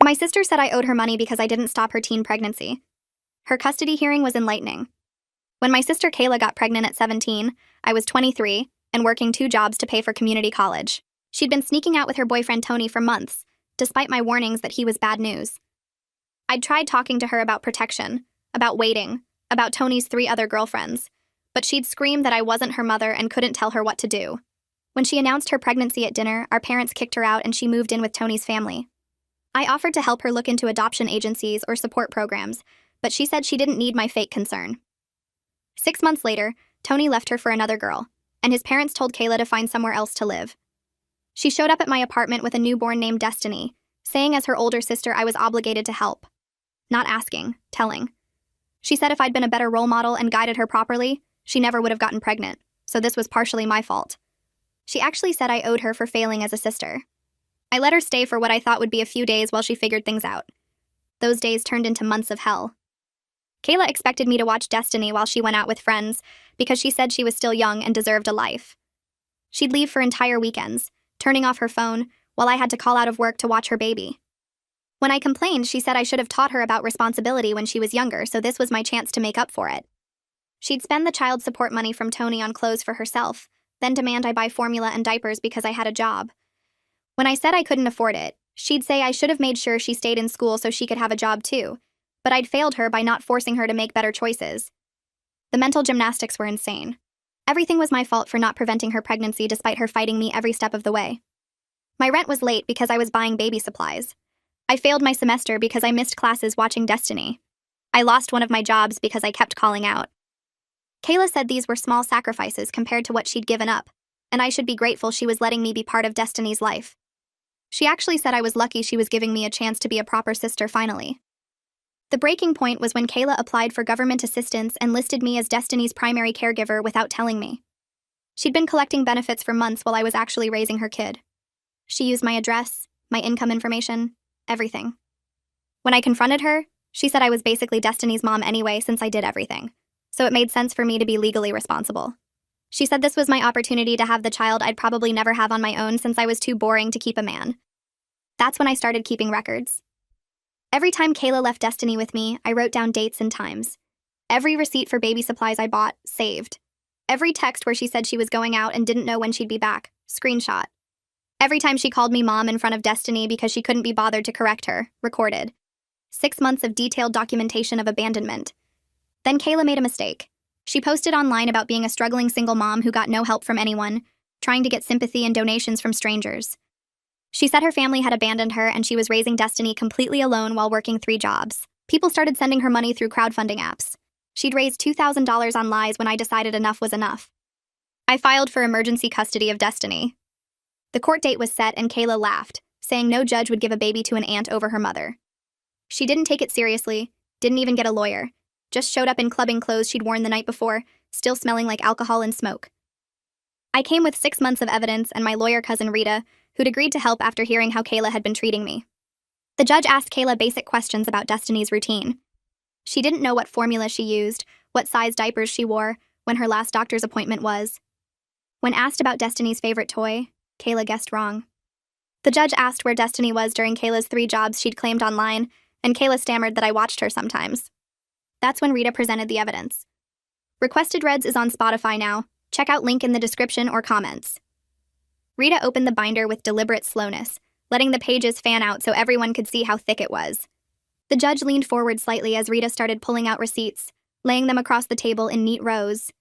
My sister said I owed her money because I didn't stop her teen pregnancy. Her custody hearing was enlightening. When my sister Kayla got pregnant at 17, I was 23 and working 2 jobs to pay for community college. She'd been sneaking out with her boyfriend Tony for months, despite my warnings that he was bad news. I'd tried talking to her about protection, about waiting, about Tony's 3 other girlfriends, but she'd scream that I wasn't her mother and couldn't tell her what to do. When she announced her pregnancy at dinner, our parents kicked her out and she moved in with Tony's family. I offered to help her look into adoption agencies or support programs, but she said she didn't need my fake concern. 6 months later, Tony left her for another girl, and his parents told Kayla to find somewhere else to live. She showed up at my apartment with a newborn named Destiny, saying as her older sister I was obligated to help. Not asking, telling. She said if I'd been a better role model and guided her properly, she never would have gotten pregnant, so this was partially my fault. She actually said I owed her for failing as a sister. I let her stay for what I thought would be a few days while she figured things out. Those days turned into months of hell. Kayla expected me to watch Destiny while she went out with friends because she said she was still young and deserved a life. She'd leave for entire weekends, turning off her phone while I had to call out of work to watch her baby. When I complained, she said I should have taught her about responsibility when she was younger, so this was my chance to make up for it. She'd spend the child support money from Tony on clothes for herself, then demand I buy formula and diapers because I had a job. When I said I couldn't afford it, she'd say I should have made sure she stayed in school so she could have a job too, but I'd failed her by not forcing her to make better choices. The mental gymnastics were insane. Everything was my fault for not preventing her pregnancy despite her fighting me every step of the way. My rent was late because I was buying baby supplies. I failed my semester because I missed classes watching Destiny. I lost one of my jobs because I kept calling out. Kayla said these were small sacrifices compared to what she'd given up, and I should be grateful she was letting me be part of Destiny's life. She actually said I was lucky she was giving me a chance to be a proper sister finally. The breaking point was when Kayla applied for government assistance and listed me as Destiny's primary caregiver without telling me. She'd been collecting benefits for months while I was actually raising her kid. She used my address, my income information, everything. When I confronted her, she said I was basically Destiny's mom anyway since I did everything, so it made sense for me to be legally responsible. She said this was my opportunity to have the child I'd probably never have on my own since I was too boring to keep a man. That's when I started keeping records. Every time Kayla left Destiny with me, I wrote down dates and times. Every receipt for baby supplies I bought, saved. Every text where she said she was going out and didn't know when she'd be back, screenshot. Every time she called me mom in front of Destiny because she couldn't be bothered to correct her, recorded. 6 months of detailed documentation of abandonment. Then Kayla made a mistake. She posted online about being a struggling single mom who got no help from anyone, trying to get sympathy and donations from strangers. She said her family had abandoned her and she was raising Destiny completely alone while working 3 jobs. People started sending her money through crowdfunding apps. She'd raised $2,000 on lies when I decided enough was enough. I filed for emergency custody of Destiny. The court date was set and Kayla laughed, saying no judge would give a baby to an aunt over her mother. She didn't take it seriously, didn't even get a lawyer, just showed up in clubbing clothes she'd worn the night before, still smelling like alcohol and smoke. I came with 6 months of evidence and my lawyer cousin Rita, who'd agreed to help after hearing how Kayla had been treating me. The judge asked Kayla basic questions about Destiny's routine. She didn't know what formula she used, what size diapers she wore, when her last doctor's appointment was. When asked about Destiny's favorite toy, Kayla guessed wrong. The judge asked where Destiny was during Kayla's 3 jobs she'd claimed online, and Kayla stammered that I watched her sometimes. That's when Rita presented the evidence. Requested Reads is on Spotify now. Check out link in the description or comments. Rita opened the binder with deliberate slowness, letting the pages fan out so everyone could see how thick it was. The judge leaned forward slightly as Rita started pulling out receipts, laying them across the table in neat rows.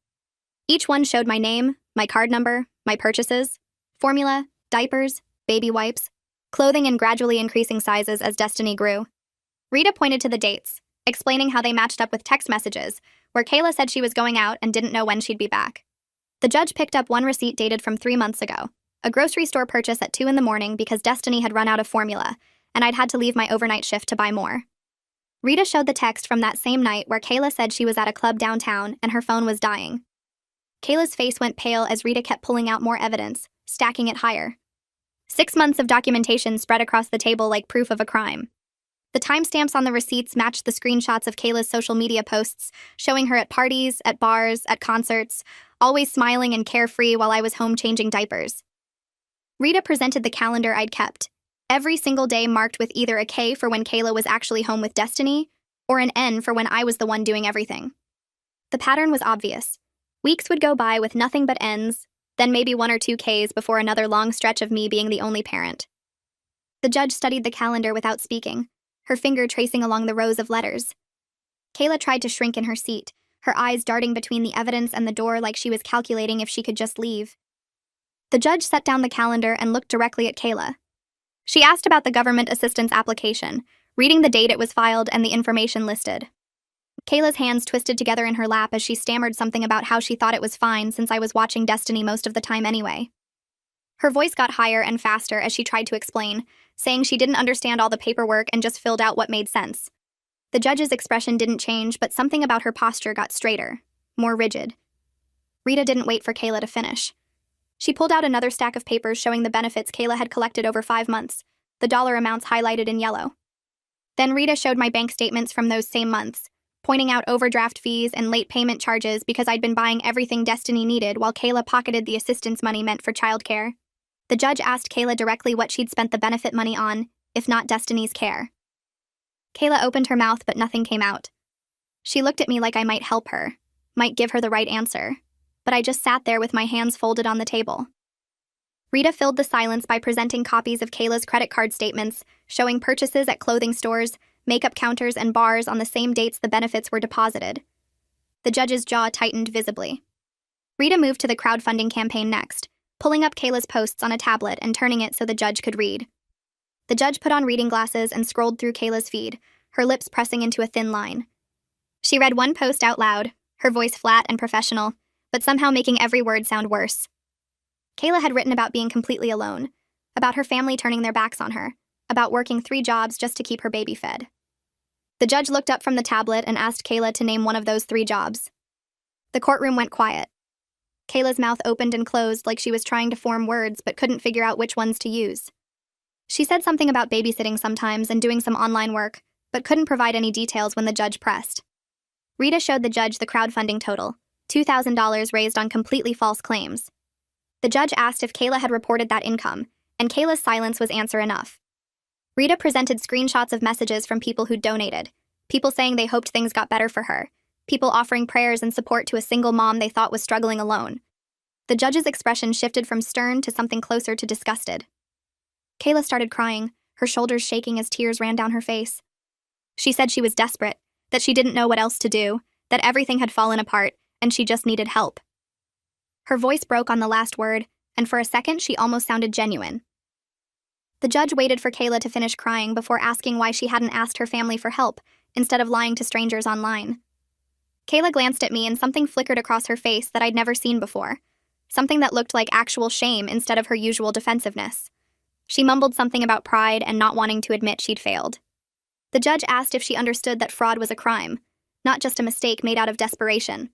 Each one showed my name, my card number, my purchases, formula, diapers, baby wipes, clothing in gradually increasing sizes as Destiny grew. Rita pointed to the dates, explaining how they matched up with text messages, where Kayla said she was going out and didn't know when she'd be back. The judge picked up one receipt dated from 3 months ago, a grocery store purchase at 2 in the morning because Destiny had run out of formula, and I'd had to leave my overnight shift to buy more. Rita showed the text from that same night where Kayla said she was at a club downtown and her phone was dying. Kayla's face went pale as Rita kept pulling out more evidence, stacking it higher. 6 months of documentation spread across the table like proof of a crime. The timestamps on the receipts matched the screenshots of Kayla's social media posts, showing her at parties, at bars, at concerts, always smiling and carefree while I was home changing diapers. Rita presented the calendar I'd kept. Every single day marked with either a K for when Kayla was actually home with Destiny, or an N for when I was the one doing everything. The pattern was obvious. Weeks would go by with nothing but N's, then maybe 1 or 2 K's before another long stretch of me being the only parent. The judge studied the calendar without speaking, her finger tracing along the rows of letters. Kayla tried to shrink in her seat, her eyes darting between the evidence and the door like she was calculating if she could just leave. The judge set down the calendar and looked directly at Kayla. She asked about the government assistance application, reading the date it was filed and the information listed. Kayla's hands twisted together in her lap as she stammered something about how she thought it was fine since I was watching Destiny most of the time anyway. Her voice got higher and faster as she tried to explain, saying she didn't understand all the paperwork and just filled out what made sense. The judge's expression didn't change, but something about her posture got straighter, more rigid. Rita didn't wait for Kayla to finish. She pulled out another stack of papers showing the benefits Kayla had collected over 5 months, the dollar amounts highlighted in yellow. Then Rita showed my bank statements from those same months, pointing out overdraft fees and late payment charges because I'd been buying everything Destiny needed while Kayla pocketed the assistance money meant for childcare. The judge asked Kayla directly what she'd spent the benefit money on, if not Destiny's care. Kayla opened her mouth, but nothing came out. She looked at me like I might help her, might give her the right answer, but I just sat there with my hands folded on the table. Rita filled the silence by presenting copies of Kayla's credit card statements, showing purchases at clothing stores, makeup counters, and bars on the same dates the benefits were deposited. The judge's jaw tightened visibly. Rita moved to the crowdfunding campaign next, pulling up Kayla's posts on a tablet and turning it so the judge could read. The judge put on reading glasses and scrolled through Kayla's feed, her lips pressing into a thin line. She read one post out loud, her voice flat and professional, but somehow making every word sound worse. Kayla had written about being completely alone, about her family turning their backs on her, about working 3 jobs just to keep her baby fed. The judge looked up from the tablet and asked Kayla to name one of those 3 jobs. The courtroom went quiet. Kayla's mouth opened and closed like she was trying to form words but couldn't figure out which ones to use. She said something about babysitting sometimes and doing some online work, but couldn't provide any details when the judge pressed. Rita showed the judge the crowdfunding total, $2,000 raised on completely false claims. The judge asked if Kayla had reported that income, and Kayla's silence was answer enough. Rita presented screenshots of messages from people who donated, people saying they hoped things got better for her, people offering prayers and support to a single mom they thought was struggling alone. The judge's expression shifted from stern to something closer to disgusted. Kayla started crying, her shoulders shaking as tears ran down her face. She said she was desperate, that she didn't know what else to do, that everything had fallen apart, and she just needed help. Her voice broke on the last word, and for a second she almost sounded genuine. The judge waited for Kayla to finish crying before asking why she hadn't asked her family for help, instead of lying to strangers online. Kayla glanced at me and something flickered across her face that I'd never seen before, something that looked like actual shame instead of her usual defensiveness. She mumbled something about pride and not wanting to admit she'd failed. The judge asked if she understood that fraud was a crime, not just a mistake made out of desperation.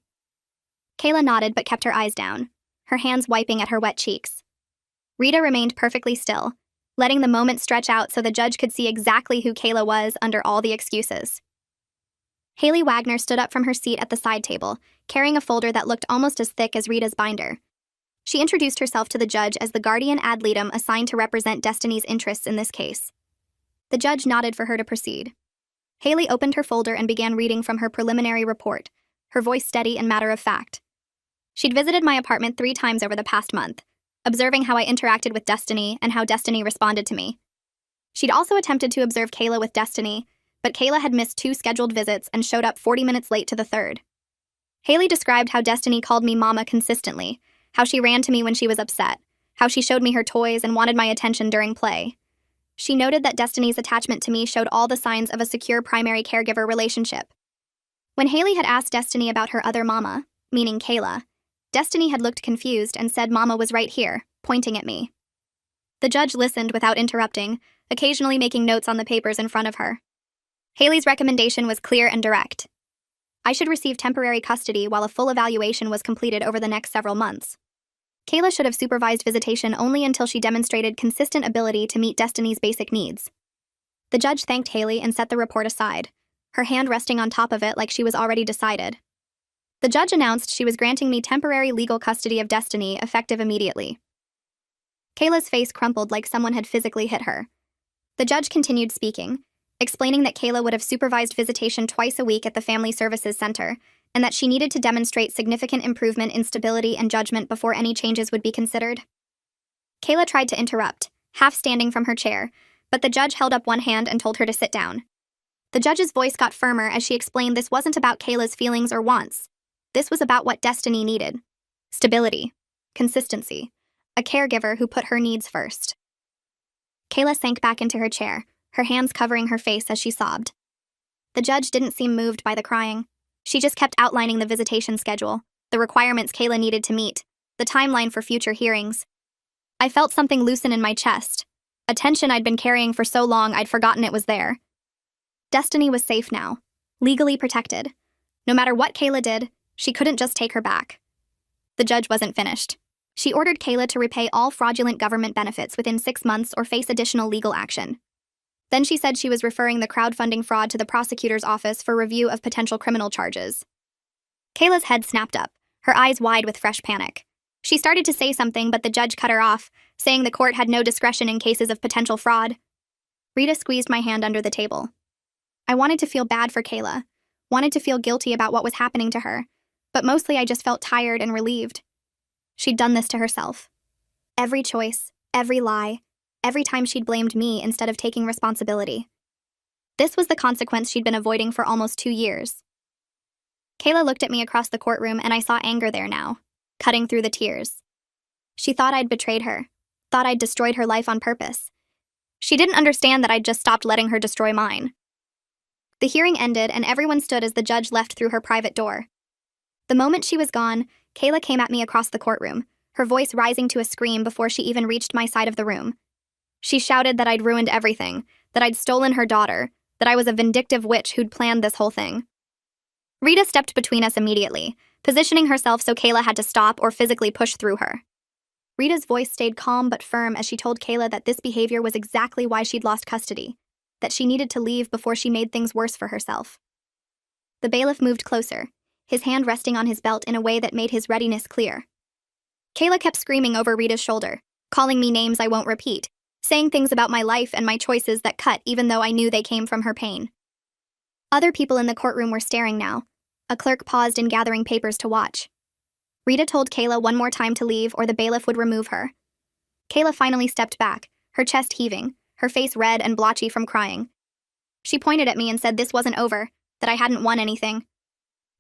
Kayla nodded but kept her eyes down, her hands wiping at her wet cheeks. Rita remained perfectly still, letting the moment stretch out so the judge could see exactly who Kayla was under all the excuses. Haley Wagner stood up from her seat at the side table, carrying a folder that looked almost as thick as Rita's binder. She introduced herself to the judge as the guardian ad litem assigned to represent Destiny's interests in this case. The judge nodded for her to proceed. Haley opened her folder and began reading from her preliminary report, her voice steady and matter-of-fact. She'd visited my apartment 3 times over the past month, observing how I interacted with Destiny and how Destiny responded to me. She'd also attempted to observe Kayla with Destiny, but Kayla had missed 2 scheduled visits and showed up 40 minutes late to the 3rd. Haley described how Destiny called me Mama consistently, how she ran to me when she was upset, how she showed me her toys and wanted my attention during play. She noted that Destiny's attachment to me showed all the signs of a secure primary caregiver relationship. When Haley had asked Destiny about her other mama, meaning Kayla, Destiny had looked confused and said Mama was right here, pointing at me. The judge listened without interrupting, occasionally making notes on the papers in front of her. Haley's recommendation was clear and direct. I should receive temporary custody while a full evaluation was completed over the next several months. Kayla should have supervised visitation only until she demonstrated consistent ability to meet Destiny's basic needs. The judge thanked Haley and set the report aside, her hand resting on top of it like she was already decided. The judge announced she was granting me temporary legal custody of Destiny effective immediately. Kayla's face crumpled like someone had physically hit her. The judge continued speaking, explaining that Kayla would have supervised visitation twice a week at the Family Services Center, and that she needed to demonstrate significant improvement in stability and judgment before any changes would be considered. Kayla tried to interrupt, half standing from her chair, but the judge held up one hand and told her to sit down. The judge's voice got firmer as she explained this wasn't about Kayla's feelings or wants. This was about what Destiny needed. Stability. Consistency. A caregiver who put her needs first. Kayla sank back into her chair, her hands covering her face as she sobbed. The judge didn't seem moved by the crying. She just kept outlining the visitation schedule, the requirements Kayla needed to meet, the timeline for future hearings. I felt something loosen in my chest, a tension I'd been carrying for so long I'd forgotten it was there. Destiny was safe now, legally protected. No matter what Kayla did, she couldn't just take her back. The judge wasn't finished. She ordered Kayla to repay all fraudulent government benefits within 6 months or face additional legal action. Then she said she was referring the crowdfunding fraud to the prosecutor's office for review of potential criminal charges. Kayla's head snapped up, her eyes wide with fresh panic. She started to say something, but the judge cut her off, saying the court had no discretion in cases of potential fraud. Rita squeezed my hand under the table. I wanted to feel bad for Kayla, wanted to feel guilty about what was happening to her, but mostly I just felt tired and relieved. She'd done this to herself. Every choice, every lie, every time she'd blamed me instead of taking responsibility. This was the consequence she'd been avoiding for almost 2 years. Kayla looked at me across the courtroom and I saw anger there now, cutting through the tears. She thought I'd betrayed her, thought I'd destroyed her life on purpose. She didn't understand that I'd just stopped letting her destroy mine. The hearing ended and everyone stood as the judge left through her private door. The moment she was gone, Kayla came at me across the courtroom, her voice rising to a scream before she even reached my side of the room. She shouted that I'd ruined everything, that I'd stolen her daughter, that I was a vindictive witch who'd planned this whole thing. Rita stepped between us immediately, positioning herself so Kayla had to stop or physically push through her. Rita's voice stayed calm but firm as she told Kayla that this behavior was exactly why she'd lost custody, that she needed to leave before she made things worse for herself. The bailiff moved closer, his hand resting on his belt in a way that made his readiness clear. Kayla kept screaming over Rita's shoulder, calling me names I won't repeat, saying things about my life and my choices that cut even though I knew they came from her pain. Other people in the courtroom were staring now. A clerk paused in gathering papers to watch. Rita told Kayla one more time to leave or the bailiff would remove her. Kayla finally stepped back, her chest heaving, her face red and blotchy from crying. She pointed at me and said this wasn't over, that I hadn't won anything.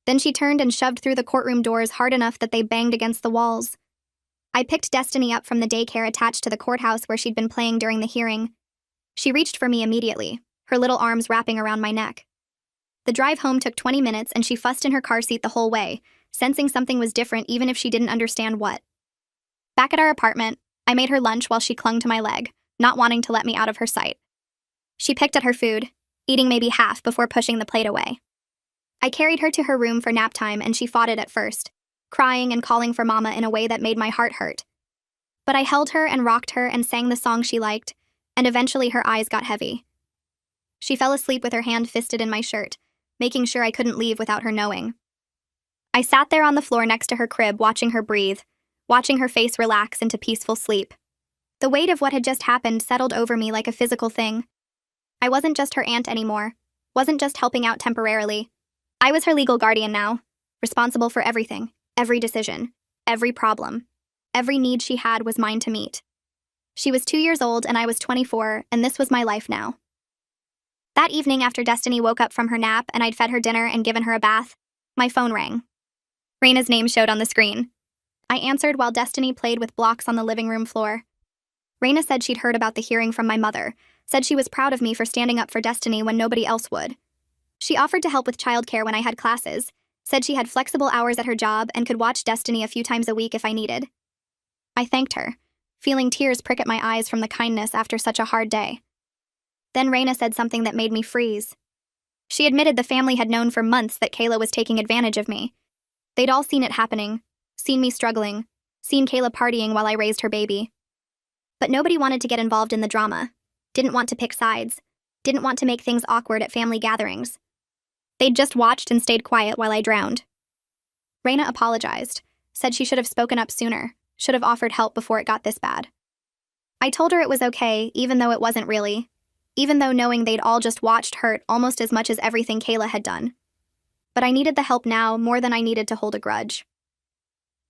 Then she turned and shoved through the courtroom doors hard enough that they banged against the walls. I picked Destiny up from the daycare attached to the courthouse where she'd been playing during the hearing. She reached for me immediately, her little arms wrapping around my neck. The drive home took 20 minutes and she fussed in her car seat the whole way, sensing something was different even if she didn't understand what. Back at our apartment, I made her lunch while she clung to my leg, not wanting to let me out of her sight. She picked at her food, eating maybe half before pushing the plate away. I carried her to her room for nap time and she fought it at first, crying and calling for Mama in a way that made my heart hurt. But I held her and rocked her and sang the song she liked, and eventually her eyes got heavy. She fell asleep with her hand fisted in my shirt, making sure I couldn't leave without her knowing. I sat there on the floor next to her crib watching her breathe, watching her face relax into peaceful sleep. The weight of what had just happened settled over me like a physical thing. I wasn't just her aunt anymore, wasn't just helping out temporarily. I was her legal guardian now, responsible for everything, every decision, every problem. Every need she had was mine to meet. She was 2 years old and I was 24, and this was my life now. That evening after Destiny woke up from her nap and I'd fed her dinner and given her a bath, my phone rang. Raina's name showed on the screen. I answered while Destiny played with blocks on the living room floor. Raina said she'd heard about the hearing from my mother, said she was proud of me for standing up for Destiny when nobody else would. She offered to help with childcare when I had classes, said she had flexible hours at her job and could watch Destiny a few times a week if I needed. I thanked her, feeling tears prick at my eyes from the kindness after such a hard day. Then Raina said something that made me freeze. She admitted the family had known for months that Kayla was taking advantage of me. They'd all seen it happening, seen me struggling, seen Kayla partying while I raised her baby. But nobody wanted to get involved in the drama, didn't want to pick sides, didn't want to make things awkward at family gatherings. They'd just watched and stayed quiet while I drowned. Raina apologized, said she should have spoken up sooner, should have offered help before it got this bad. I told her it was okay, even though it wasn't really. even though knowing they'd all just watched hurt almost as much as everything Kayla had done. But I needed the help now more than I needed to hold a grudge.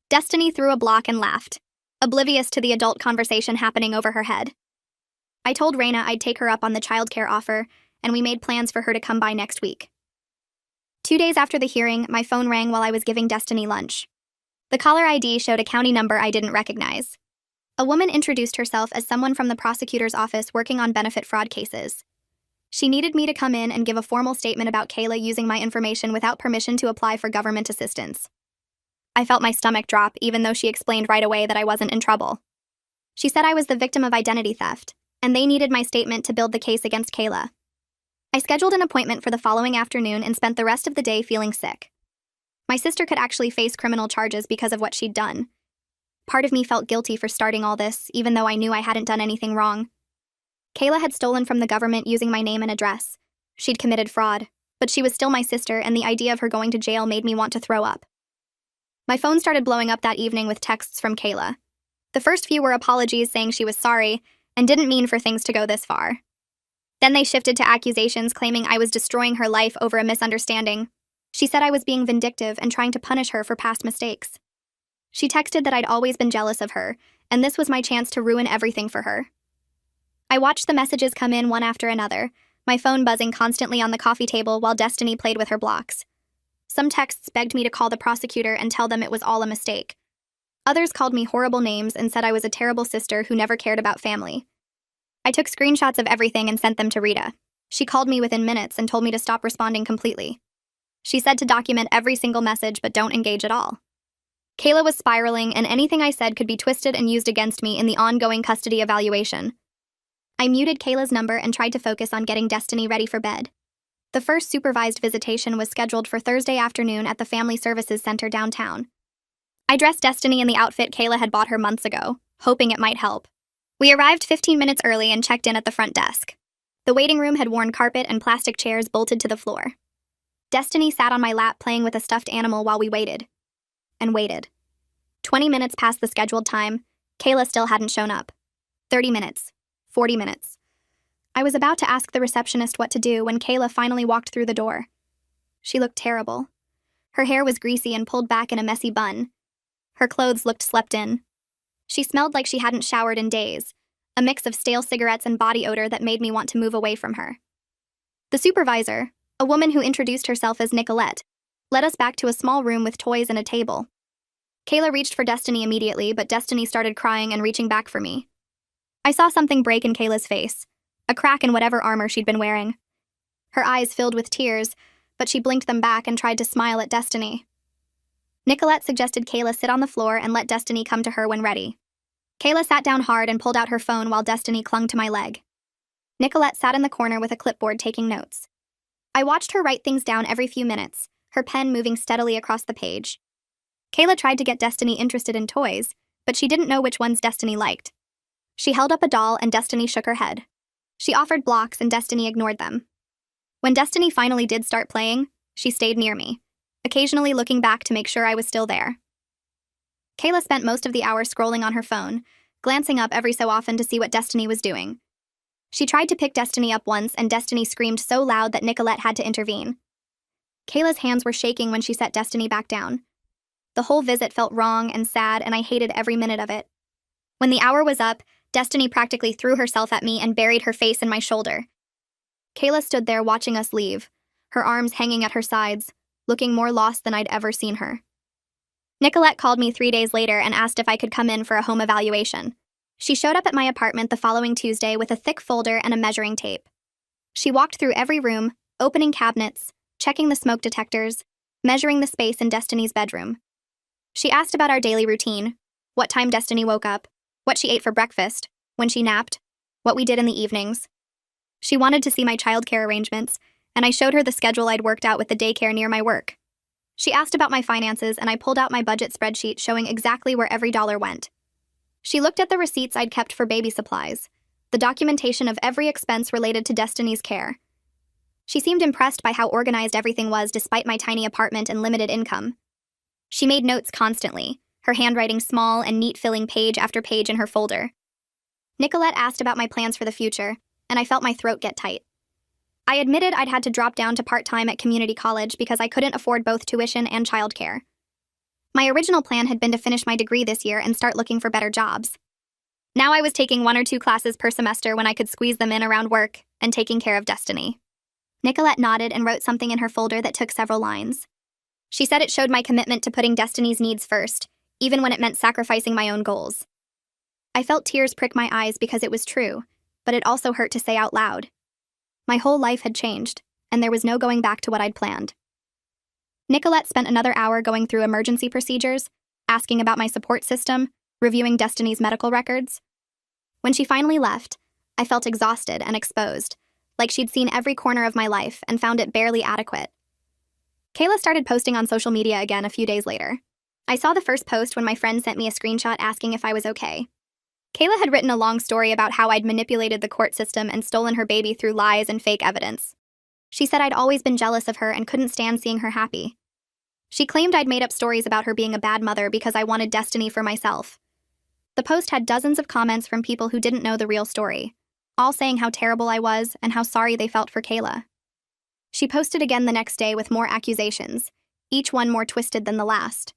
Destiny threw a block and laughed, oblivious to the adult conversation happening over her head. I told Raina I'd take her up on the childcare offer, and we made plans for her to come by next week. 2 days after the hearing, my phone rang while I was giving Destiny lunch. The caller ID showed a county number I didn't recognize. A woman introduced herself as someone from the prosecutor's office working on benefit fraud cases. She needed me to come in and give a formal statement about Kayla using my information without permission to apply for government assistance. I felt my stomach drop, even though she explained right away that I wasn't in trouble. She said I was the victim of identity theft, and they needed my statement to build the case against Kayla. I scheduled an appointment for the following afternoon and spent the rest of the day feeling sick. My sister could actually face criminal charges because of what she'd done. Part of me felt guilty for starting all this, even though I knew I hadn't done anything wrong. Kayla had stolen from the government using my name and address. She'd committed fraud, but she was still my sister, and the idea of her going to jail made me want to throw up. My phone started blowing up that evening with texts from Kayla. The first few were apologies saying she was sorry and didn't mean for things to go this far. Then they shifted to accusations claiming I was destroying her life over a misunderstanding. She said I was being vindictive and trying to punish her for past mistakes. She texted that I'd always been jealous of her, and this was my chance to ruin everything for her. I watched the messages come in one after another, my phone buzzing constantly on the coffee table while Destiny played with her blocks. Some texts begged me to call the prosecutor and tell them it was all a mistake. Others called me horrible names and said I was a terrible sister who never cared about family. I took screenshots of everything and sent them to Rita. She called me within minutes and told me to stop responding completely. She said to document every single message but don't engage at all. Kayla was spiraling, and anything I said could be twisted and used against me in the ongoing custody evaluation. I muted Kayla's number and tried to focus on getting Destiny ready for bed. The first supervised visitation was scheduled for Thursday afternoon at the Family Services Center downtown. I dressed Destiny in the outfit Kayla had bought her months ago, hoping it might help. We arrived 15 minutes early and checked in at the front desk. The waiting room had worn carpet and plastic chairs bolted to the floor. Destiny sat on my lap playing with a stuffed animal while we waited. And waited. 20 minutes past the scheduled time, Kayla still hadn't shown up. 30 minutes. 40 minutes. I was about to ask the receptionist what to do when Kayla finally walked through the door. She looked terrible. Her hair was greasy and pulled back in a messy bun. Her clothes looked slept in. She smelled like she hadn't showered in days, a mix of stale cigarettes and body odor that made me want to move away from her. The supervisor, a woman who introduced herself as Nicolette, led us back to a small room with toys and a table. Kayla reached for Destiny immediately, but Destiny started crying and reaching back for me. I saw something break in Kayla's face, a crack in whatever armor she'd been wearing. Her eyes filled with tears, but she blinked them back and tried to smile at Destiny. Nicolette suggested Kayla sit on the floor and let Destiny come to her when ready. Kayla sat down hard and pulled out her phone while Destiny clung to my leg. Nicolette sat in the corner with a clipboard taking notes. I watched her write things down every few minutes, her pen moving steadily across the page. Kayla tried to get Destiny interested in toys, but she didn't know which ones Destiny liked. She held up a doll and Destiny shook her head. She offered blocks and Destiny ignored them. When Destiny finally did start playing, she stayed near me, occasionally looking back to make sure I was still there. Kayla spent most of the hour scrolling on her phone, glancing up every so often to see what Destiny was doing. She tried to pick Destiny up once, and Destiny screamed so loud that Nicolette had to intervene. Kayla's hands were shaking when she set Destiny back down. The whole visit felt wrong and sad, and I hated every minute of it. When the hour was up, Destiny practically threw herself at me and buried her face in my shoulder. Kayla stood there watching us leave, her arms hanging at her sides, looking more lost than I'd ever seen her. Nicolette called me 3 days later and asked if I could come in for a home evaluation. She showed up at my apartment the following Tuesday with a thick folder and a measuring tape. She walked through every room, opening cabinets, checking the smoke detectors, measuring the space in Destiny's bedroom. She asked about our daily routine, what time Destiny woke up, what she ate for breakfast, when she napped, what we did in the evenings. She wanted to see my childcare arrangements, and I showed her the schedule I'd worked out with the daycare near my work. She asked about my finances, and I pulled out my budget spreadsheet showing exactly where every dollar went. She looked at the receipts I'd kept for baby supplies, the documentation of every expense related to Destiny's care. She seemed impressed by how organized everything was despite my tiny apartment and limited income. She made notes constantly, her handwriting small and neat, filling page after page in her folder. Nicolette asked about my plans for the future. and I felt my throat get tight. I admitted I'd had to drop down to part-time at community college because I couldn't afford both tuition and childcare. My original plan had been to finish my degree this year and start looking for better jobs. Now I was taking 1 or 2 classes per semester when I could squeeze them in around work and taking care of Destiny. Nicolette nodded and wrote something in her folder that took several lines. She said it showed my commitment to putting Destiny's needs first, even when it meant sacrificing my own goals. I felt tears prick my eyes because it was true, but it also hurt to say out loud. My whole life had changed, and there was no going back to what I'd planned. Nicolette spent another hour going through emergency procedures, asking about my support system, reviewing Destiny's medical records. When she finally left, I felt exhausted and exposed, like she'd seen every corner of my life and found it barely adequate. Kayla started posting on social media again a few days later. I saw the first post when my friend sent me a screenshot asking if I was okay. Kayla had written a long story about how I'd manipulated the court system and stolen her baby through lies and fake evidence. She said I'd always been jealous of her and couldn't stand seeing her happy. She claimed I'd made up stories about her being a bad mother because I wanted Destiny for myself. The post had dozens of comments from people who didn't know the real story, all saying how terrible I was and how sorry they felt for Kayla. She posted again the next day with more accusations, each one more twisted than the last.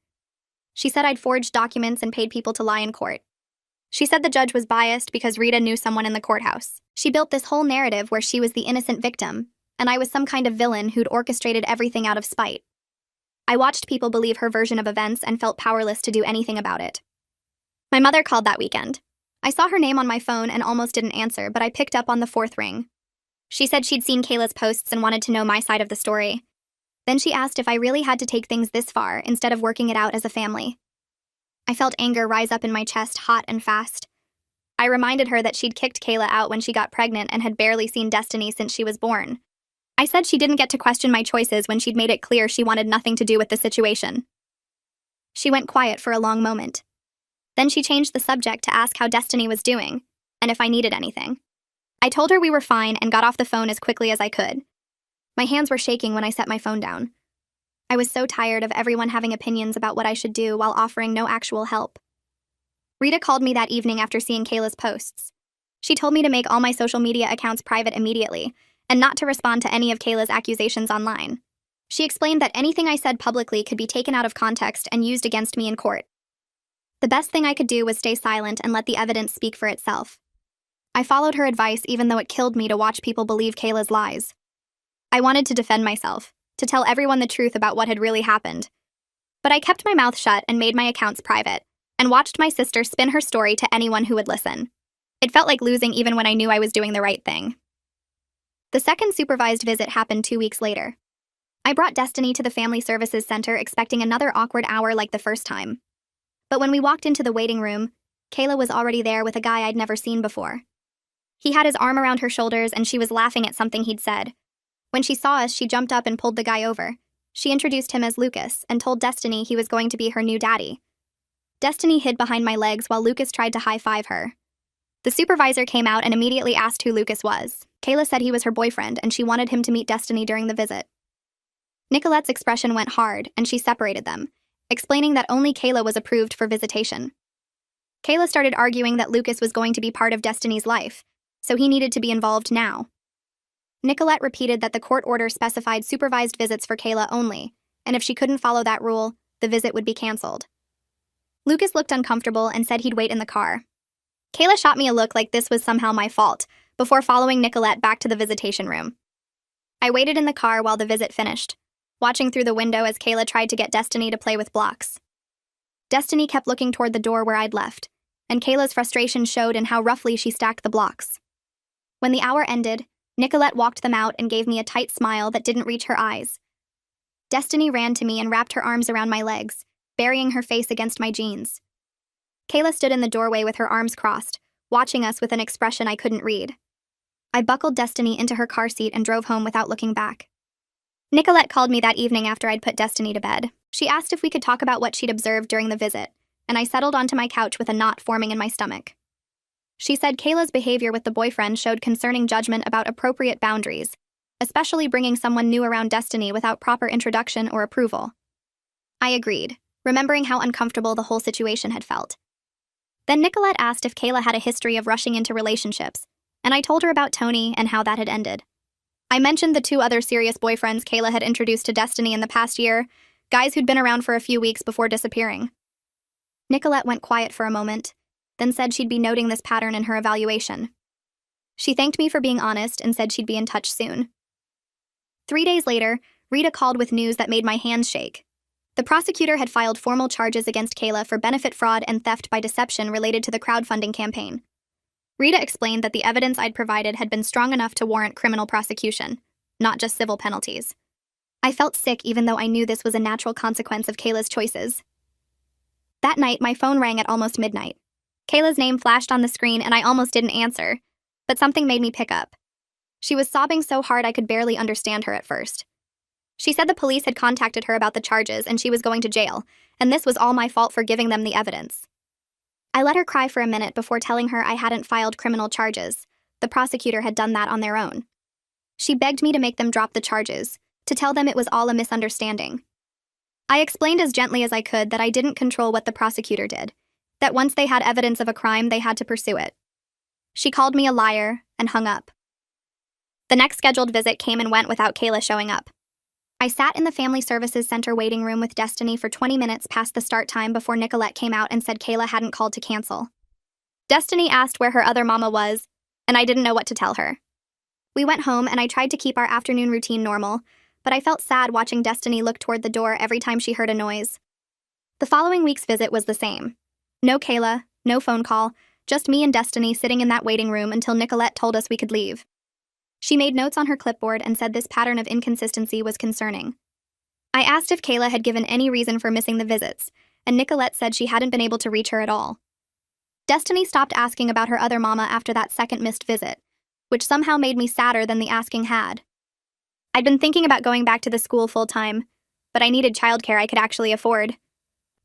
She said I'd forged documents and paid people to lie in court. She said the judge was biased because Rita knew someone in the courthouse. She built this whole narrative where she was the innocent victim, and I was some kind of villain who'd orchestrated everything out of spite. I watched people believe her version of events and felt powerless to do anything about it. My mother called that weekend. I saw her name on my phone and almost didn't answer, but I picked up on the 4th ring. She said she'd seen Kayla's posts and wanted to know my side of the story. Then she asked if I really had to take things this far instead of working it out as a family. I felt anger rise up in my chest hot and fast. I reminded her that she'd kicked Kayla out when she got pregnant and had barely seen Destiny since she was born. I said she didn't get to question my choices when she'd made it clear she wanted nothing to do with the situation. She went quiet for a long moment. Then she changed the subject to ask how Destiny was doing, and if I needed anything. I told her we were fine and got off the phone as quickly as I could. My hands were shaking when I set my phone down. I was so tired of everyone having opinions about what I should do while offering no actual help. Rita called me that evening after seeing Kayla's posts. She told me to make all my social media accounts private immediately, and not to respond to any of Kayla's accusations online. She explained that anything I said publicly could be taken out of context and used against me in court. The best thing I could do was stay silent and let the evidence speak for itself. I followed her advice even though it killed me to watch people believe Kayla's lies. I wanted to defend myself, to tell everyone the truth about what had really happened. But I kept my mouth shut and made my accounts private, and watched my sister spin her story to anyone who would listen. It felt like losing even when I knew I was doing the right thing. The second supervised visit happened 2 weeks later. I brought Destiny to the Family Services Center expecting another awkward hour like the first time. But when we walked into the waiting room, Kayla was already there with a guy I'd never seen before. He had his arm around her shoulders and she was laughing at something he'd said. When she saw us, she jumped up and pulled the guy over. She introduced him as Lucas and told Destiny he was going to be her new daddy. Destiny hid behind my legs while Lucas tried to high-five her. The supervisor came out and immediately asked who Lucas was. Kayla said he was her boyfriend and she wanted him to meet Destiny during the visit. Nicolette's expression went hard and she separated them, explaining that only Kayla was approved for visitation. Kayla started arguing that Lucas was going to be part of Destiny's life, so he needed to be involved now. Nicolette repeated that the court order specified supervised visits for Kayla only, and if she couldn't follow that rule, the visit would be canceled. Lucas looked uncomfortable and said he'd wait in the car. Kayla shot me a look like this was somehow my fault, before following Nicolette back to the visitation room. I waited in the car while the visit finished, watching through the window as Kayla tried to get Destiny to play with blocks. Destiny kept looking toward the door where I'd left, and Kayla's frustration showed in how roughly she stacked the blocks. When the hour ended, Nicolette walked them out and gave me a tight smile that didn't reach her eyes. Destiny ran to me and wrapped her arms around my legs, burying her face against my jeans. Kayla stood in the doorway with her arms crossed, watching us with an expression I couldn't read. I buckled Destiny into her car seat and drove home without looking back. Nicolette called me that evening after I'd put Destiny to bed. She asked if we could talk about what she'd observed during the visit, and I settled onto my couch with a knot forming in my stomach. She said Kayla's behavior with the boyfriend showed concerning judgment about appropriate boundaries, especially bringing someone new around Destiny without proper introduction or approval. I agreed, remembering how uncomfortable the whole situation had felt. Then Nicolette asked if Kayla had a history of rushing into relationships, and I told her about Tony and how that had ended. I mentioned the 2 other serious boyfriends Kayla had introduced to Destiny in the past year, guys who'd been around for a few weeks before disappearing. Nicolette went quiet for a moment, then said she'd be noting this pattern in her evaluation. She thanked me for being honest and said she'd be in touch soon. 3 days later, Rita called with news that made my hands shake. The prosecutor had filed formal charges against Kayla for benefit fraud and theft by deception related to the crowdfunding campaign. Rita explained that the evidence I'd provided had been strong enough to warrant criminal prosecution, not just civil penalties. I felt sick even though I knew this was a natural consequence of Kayla's choices. That night, my phone rang at almost midnight. Kayla's name flashed on the screen and I almost didn't answer, but something made me pick up. She was sobbing so hard I could barely understand her at first. She said the police had contacted her about the charges and she was going to jail, and this was all my fault for giving them the evidence. I let her cry for a minute before telling her I hadn't filed criminal charges. The prosecutor had done that on their own. She begged me to make them drop the charges, to tell them it was all a misunderstanding. I explained as gently as I could that I didn't control what the prosecutor did, that once they had evidence of a crime, they had to pursue it. She called me a liar and hung up. The next scheduled visit came and went without Kayla showing up. I sat in the Family Services Center waiting room with Destiny for 20 minutes past the start time before Nicolette came out and said Kayla hadn't called to cancel. Destiny asked where her other mama was, and I didn't know what to tell her. We went home and I tried to keep our afternoon routine normal, but I felt sad watching Destiny look toward the door every time she heard a noise. The following week's visit was the same. No Kayla, no phone call, just me and Destiny sitting in that waiting room until Nicolette told us we could leave. She made notes on her clipboard and said this pattern of inconsistency was concerning. I asked if Kayla had given any reason for missing the visits, and Nicolette said she hadn't been able to reach her at all. Destiny stopped asking about her other mama after that second missed visit, which somehow made me sadder than the asking had. I'd been thinking about going back to the school full-time, but I needed childcare I could actually afford.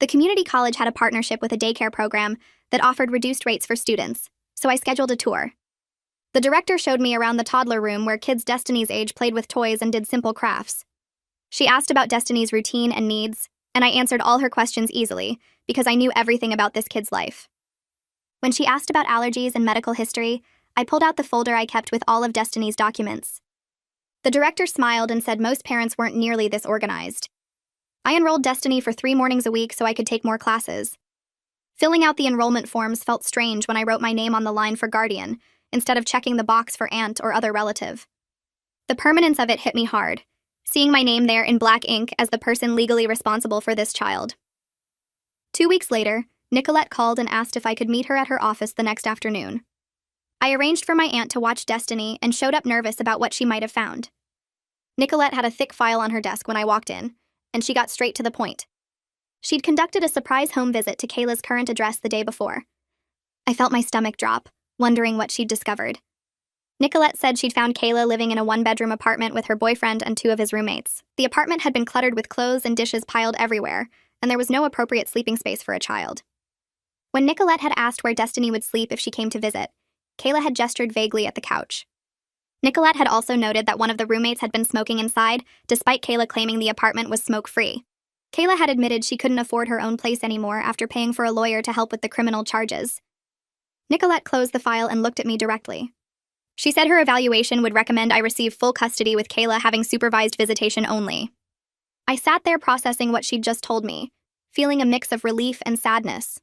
The community college had a partnership with a daycare program that offered reduced rates for students, so I scheduled a tour. The director showed me around the toddler room where kids Destiny's age played with toys and did simple crafts. She asked about Destiny's routine and needs, and I answered all her questions easily because I knew everything about this kid's life. When she asked about allergies and medical history, I pulled out the folder I kept with all of Destiny's documents. The director smiled and said most parents weren't nearly this organized. I enrolled Destiny for 3 mornings a week so I could take more classes. Filling out the enrollment forms felt strange when I wrote my name on the line for guardian, instead of checking the box for aunt or other relative. The permanence of it hit me hard, seeing my name there in black ink as the person legally responsible for this child. 2 weeks later, Nicolette called and asked if I could meet her at her office the next afternoon. I arranged for my aunt to watch Destiny and showed up nervous about what she might have found. Nicolette had a thick file on her desk when I walked in, and she got straight to the point. She'd conducted a surprise home visit to Kayla's current address the day before. I felt my stomach drop, wondering what she'd discovered. Nicolette said she'd found Kayla living in a 1-bedroom apartment with her boyfriend and 2 of his roommates. The apartment had been cluttered with clothes and dishes piled everywhere, and there was no appropriate sleeping space for a child. When Nicolette had asked where Destiny would sleep if she came to visit, Kayla had gestured vaguely at the couch. Nicolette had also noted that one of the roommates had been smoking inside, despite Kayla claiming the apartment was smoke-free. Kayla had admitted she couldn't afford her own place anymore after paying for a lawyer to help with the criminal charges. Nicolette closed the file and looked at me directly. She said her evaluation would recommend I receive full custody with Kayla having supervised visitation only. I sat there processing what she'd just told me, feeling a mix of relief and sadness.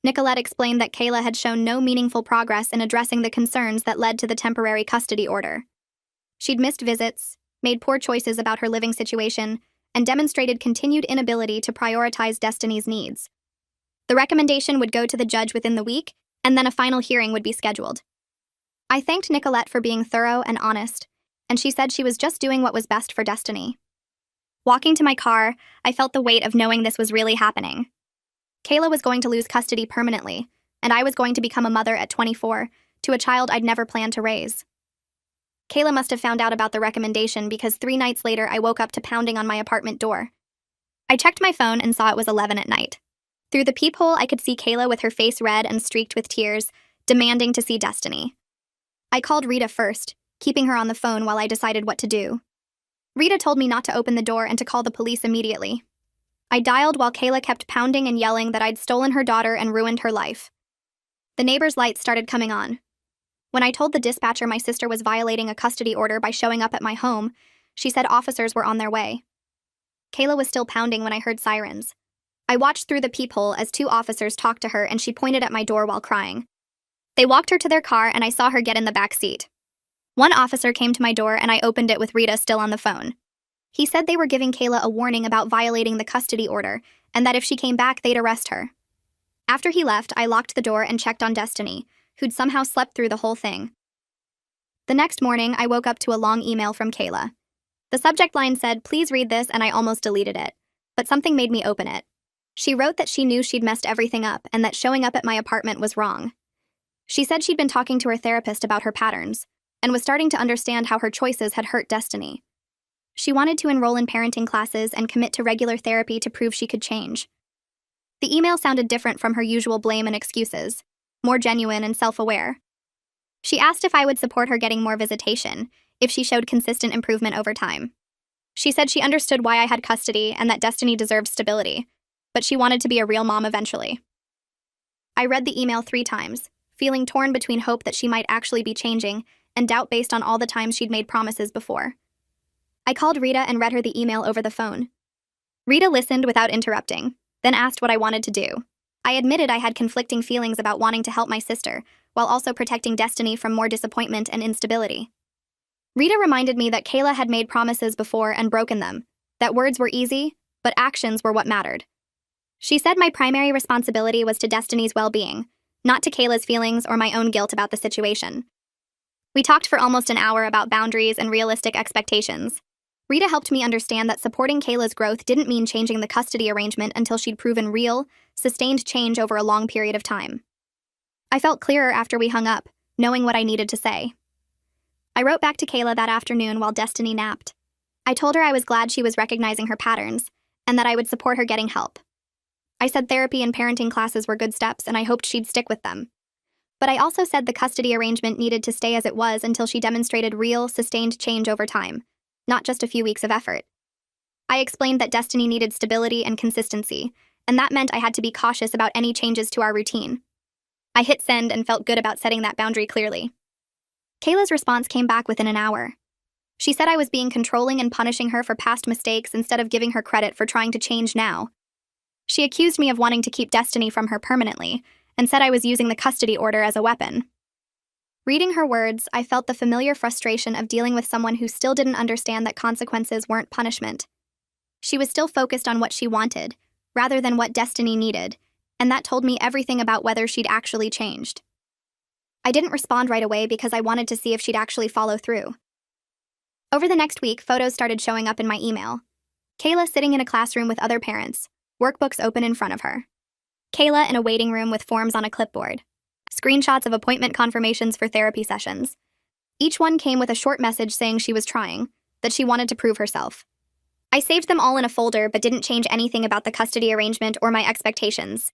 Nicolette explained that Kayla had shown no meaningful progress in addressing the concerns that led to the temporary custody order. She'd missed visits, made poor choices about her living situation, and demonstrated continued inability to prioritize Destiny's needs. The recommendation would go to the judge within the week, and then a final hearing would be scheduled. I thanked Nicolette for being thorough and honest, and she said she was just doing what was best for Destiny. Walking to my car, I felt the weight of knowing this was really happening. Kayla was going to lose custody permanently, and I was going to become a mother at 24 to a child I'd never planned to raise. Kayla must have found out about the recommendation because 3 nights later I woke up to pounding on my apartment door. I checked my phone and saw it was 11 at night. Through the peephole, I could see Kayla with her face red and streaked with tears, demanding to see Destiny. I called Rita first, keeping her on the phone while I decided what to do. Rita told me not to open the door and to call the police immediately. I dialed while Kayla kept pounding and yelling that I'd stolen her daughter and ruined her life. The neighbor's lights started coming on. When I told the dispatcher my sister was violating a custody order by showing up at my home, she said officers were on their way. Kayla was still pounding when I heard sirens. I watched through the peephole as 2 officers talked to her and she pointed at my door while crying. They walked her to their car and I saw her get in the back seat. One officer came to my door and I opened it with Rita still on the phone. He said they were giving Kayla a warning about violating the custody order and that if she came back, they'd arrest her. After he left, I locked the door and checked on Destiny, who'd somehow slept through the whole thing. The next morning, I woke up to a long email from Kayla. The subject line said, "Please read this," and I almost deleted it. But something made me open it. She wrote that she knew she'd messed everything up and that showing up at my apartment was wrong. She said she'd been talking to her therapist about her patterns and was starting to understand how her choices had hurt Destiny. She wanted to enroll in parenting classes and commit to regular therapy to prove she could change. The email sounded different from her usual blame and excuses, more genuine and self-aware. She asked if I would support her getting more visitation if she showed consistent improvement over time. She said she understood why I had custody and that Destiny deserved stability, but she wanted to be a real mom eventually. I read the email 3 times, feeling torn between hope that she might actually be changing and doubt based on all the times she'd made promises before. I called Rita and read her the email over the phone. Rita listened without interrupting, then asked what I wanted to do. I admitted I had conflicting feelings about wanting to help my sister, while also protecting Destiny from more disappointment and instability. Rita reminded me that Kayla had made promises before and broken them, that words were easy, but actions were what mattered. She said my primary responsibility was to Destiny's well-being, not to Kayla's feelings or my own guilt about the situation. We talked for almost an hour about boundaries and realistic expectations. Rita helped me understand that supporting Kayla's growth didn't mean changing the custody arrangement until she'd proven real, sustained change over a long period of time. I felt clearer after we hung up, knowing what I needed to say. I wrote back to Kayla that afternoon while Destiny napped. I told her I was glad she was recognizing her patterns, and that I would support her getting help. I said therapy and parenting classes were good steps and I hoped she'd stick with them. But I also said the custody arrangement needed to stay as it was until she demonstrated real, sustained change over time, not just a few weeks of effort. I explained that Destiny needed stability and consistency, and that meant I had to be cautious about any changes to our routine. I hit send and felt good about setting that boundary clearly. Kayla's response came back within an hour. She said I was being controlling and punishing her for past mistakes instead of giving her credit for trying to change now. She accused me of wanting to keep Destiny from her permanently, and said I was using the custody order as a weapon. Reading her words, I felt the familiar frustration of dealing with someone who still didn't understand that consequences weren't punishment. She was still focused on what she wanted, rather than what Destiny needed, and that told me everything about whether she'd actually changed. I didn't respond right away because I wanted to see if she'd actually follow through. Over the next week, photos started showing up in my email. Kayla sitting in a classroom with other parents, workbooks open in front of her. Kayla in a waiting room with forms on a clipboard. Screenshots of appointment confirmations for therapy sessions. Each one came with a short message saying she was trying, that she wanted to prove herself. I saved them all in a folder but didn't change anything about the custody arrangement or my expectations.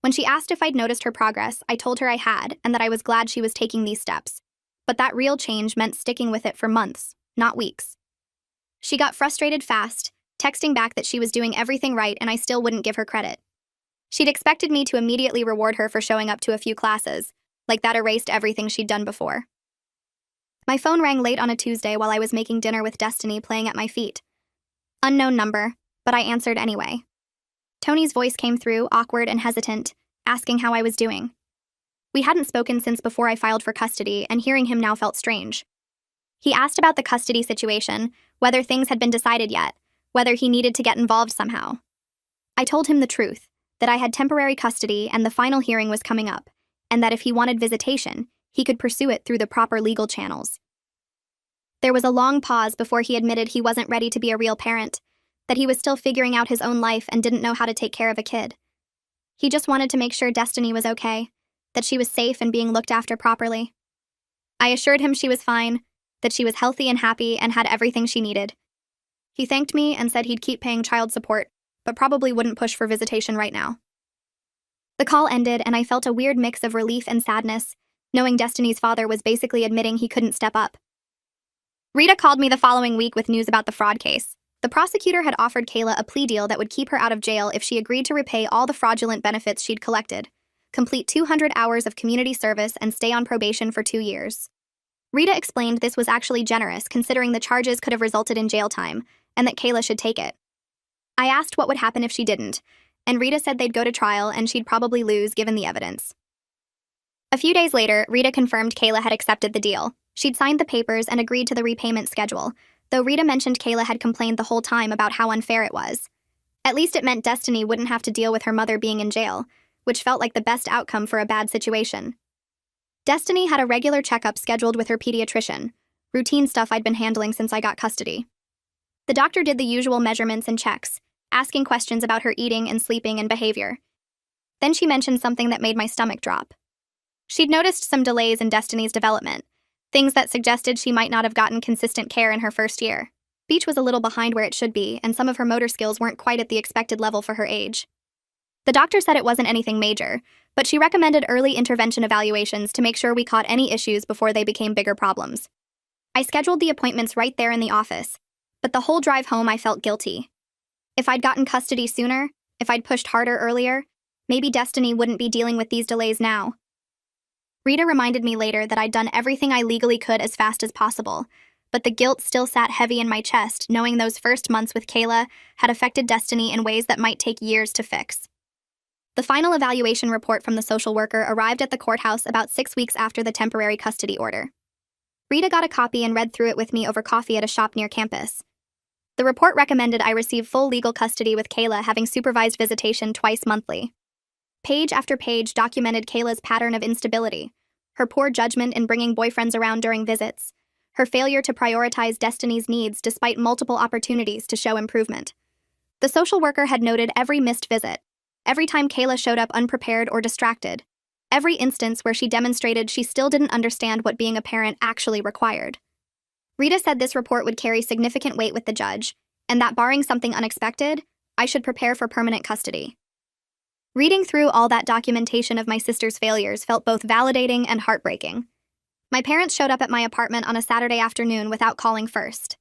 When she asked if I'd noticed her progress, I told her I had and that I was glad she was taking these steps. But that real change meant sticking with it for months, not weeks. She got frustrated fast, texting back that she was doing everything right and I still wouldn't give her credit. She'd expected me to immediately reward her for showing up to a few classes, like that erased everything she'd done before. My phone rang late on a Tuesday while I was making dinner with Destiny playing at my feet. Unknown number, but I answered anyway. Tony's voice came through, awkward and hesitant, asking how I was doing. We hadn't spoken since before I filed for custody, and hearing him now felt strange. He asked about the custody situation, whether things had been decided yet, whether he needed to get involved somehow. I told him the truth, that I had temporary custody and the final hearing was coming up, and that if he wanted visitation, he could pursue it through the proper legal channels. There was a long pause before he admitted he wasn't ready to be a real parent, that he was still figuring out his own life and didn't know how to take care of a kid. He just wanted to make sure Destiny was okay, that she was safe and being looked after properly. I assured him she was fine, that she was healthy and happy and had everything she needed. He thanked me and said he'd keep paying child support, but probably wouldn't push for visitation right now. The call ended and I felt a weird mix of relief and sadness, knowing Destiny's father was basically admitting he couldn't step up. Rita called me the following week with news about the fraud case. The prosecutor had offered Kayla a plea deal that would keep her out of jail if she agreed to repay all the fraudulent benefits she'd collected, complete 200 hours of community service, and stay on probation for 2 years. Rita explained this was actually generous considering the charges could have resulted in jail time, and that Kayla should take it. I asked what would happen if she didn't, and Rita said they'd go to trial and she'd probably lose given the evidence. A few days later, Rita confirmed Kayla had accepted the deal. She'd signed the papers and agreed to the repayment schedule, though Rita mentioned Kayla had complained the whole time about how unfair it was. At least it meant Destiny wouldn't have to deal with her mother being in jail, which felt like the best outcome for a bad situation. Destiny had a regular checkup scheduled with her pediatrician, routine stuff I'd been handling since I got custody. The doctor did the usual measurements and checks, asking questions about her eating and sleeping and behavior. Then she mentioned something that made my stomach drop. She'd noticed some delays in Destiny's development, things that suggested she might not have gotten consistent care in her first year. Speech was a little behind where it should be, and some of her motor skills weren't quite at the expected level for her age. The doctor said it wasn't anything major, but she recommended early intervention evaluations to make sure we caught any issues before they became bigger problems. I scheduled the appointments right there in the office, but the whole drive home I felt guilty. If I'd gotten custody sooner, if I'd pushed harder earlier, maybe Destiny wouldn't be dealing with these delays now. Rita reminded me later that I'd done everything I legally could as fast as possible, but the guilt still sat heavy in my chest knowing those first months with Kayla had affected Destiny in ways that might take years to fix. The final evaluation report from the social worker arrived at the courthouse about 6 weeks after the temporary custody order. Rita got a copy and read through it with me over coffee at a shop near campus. The report recommended I receive full legal custody with Kayla having supervised visitation twice monthly. Page after page documented Kayla's pattern of instability, her poor judgment in bringing boyfriends around during visits, her failure to prioritize Destiny's needs despite multiple opportunities to show improvement. The social worker had noted every missed visit, every time Kayla showed up unprepared or distracted, every instance where she demonstrated she still didn't understand what being a parent actually required. Rita said this report would carry significant weight with the judge, and that barring something unexpected, I should prepare for permanent custody. Reading through all that documentation of my sister's failures felt both validating and heartbreaking. My parents showed up at my apartment on a Saturday afternoon without calling first.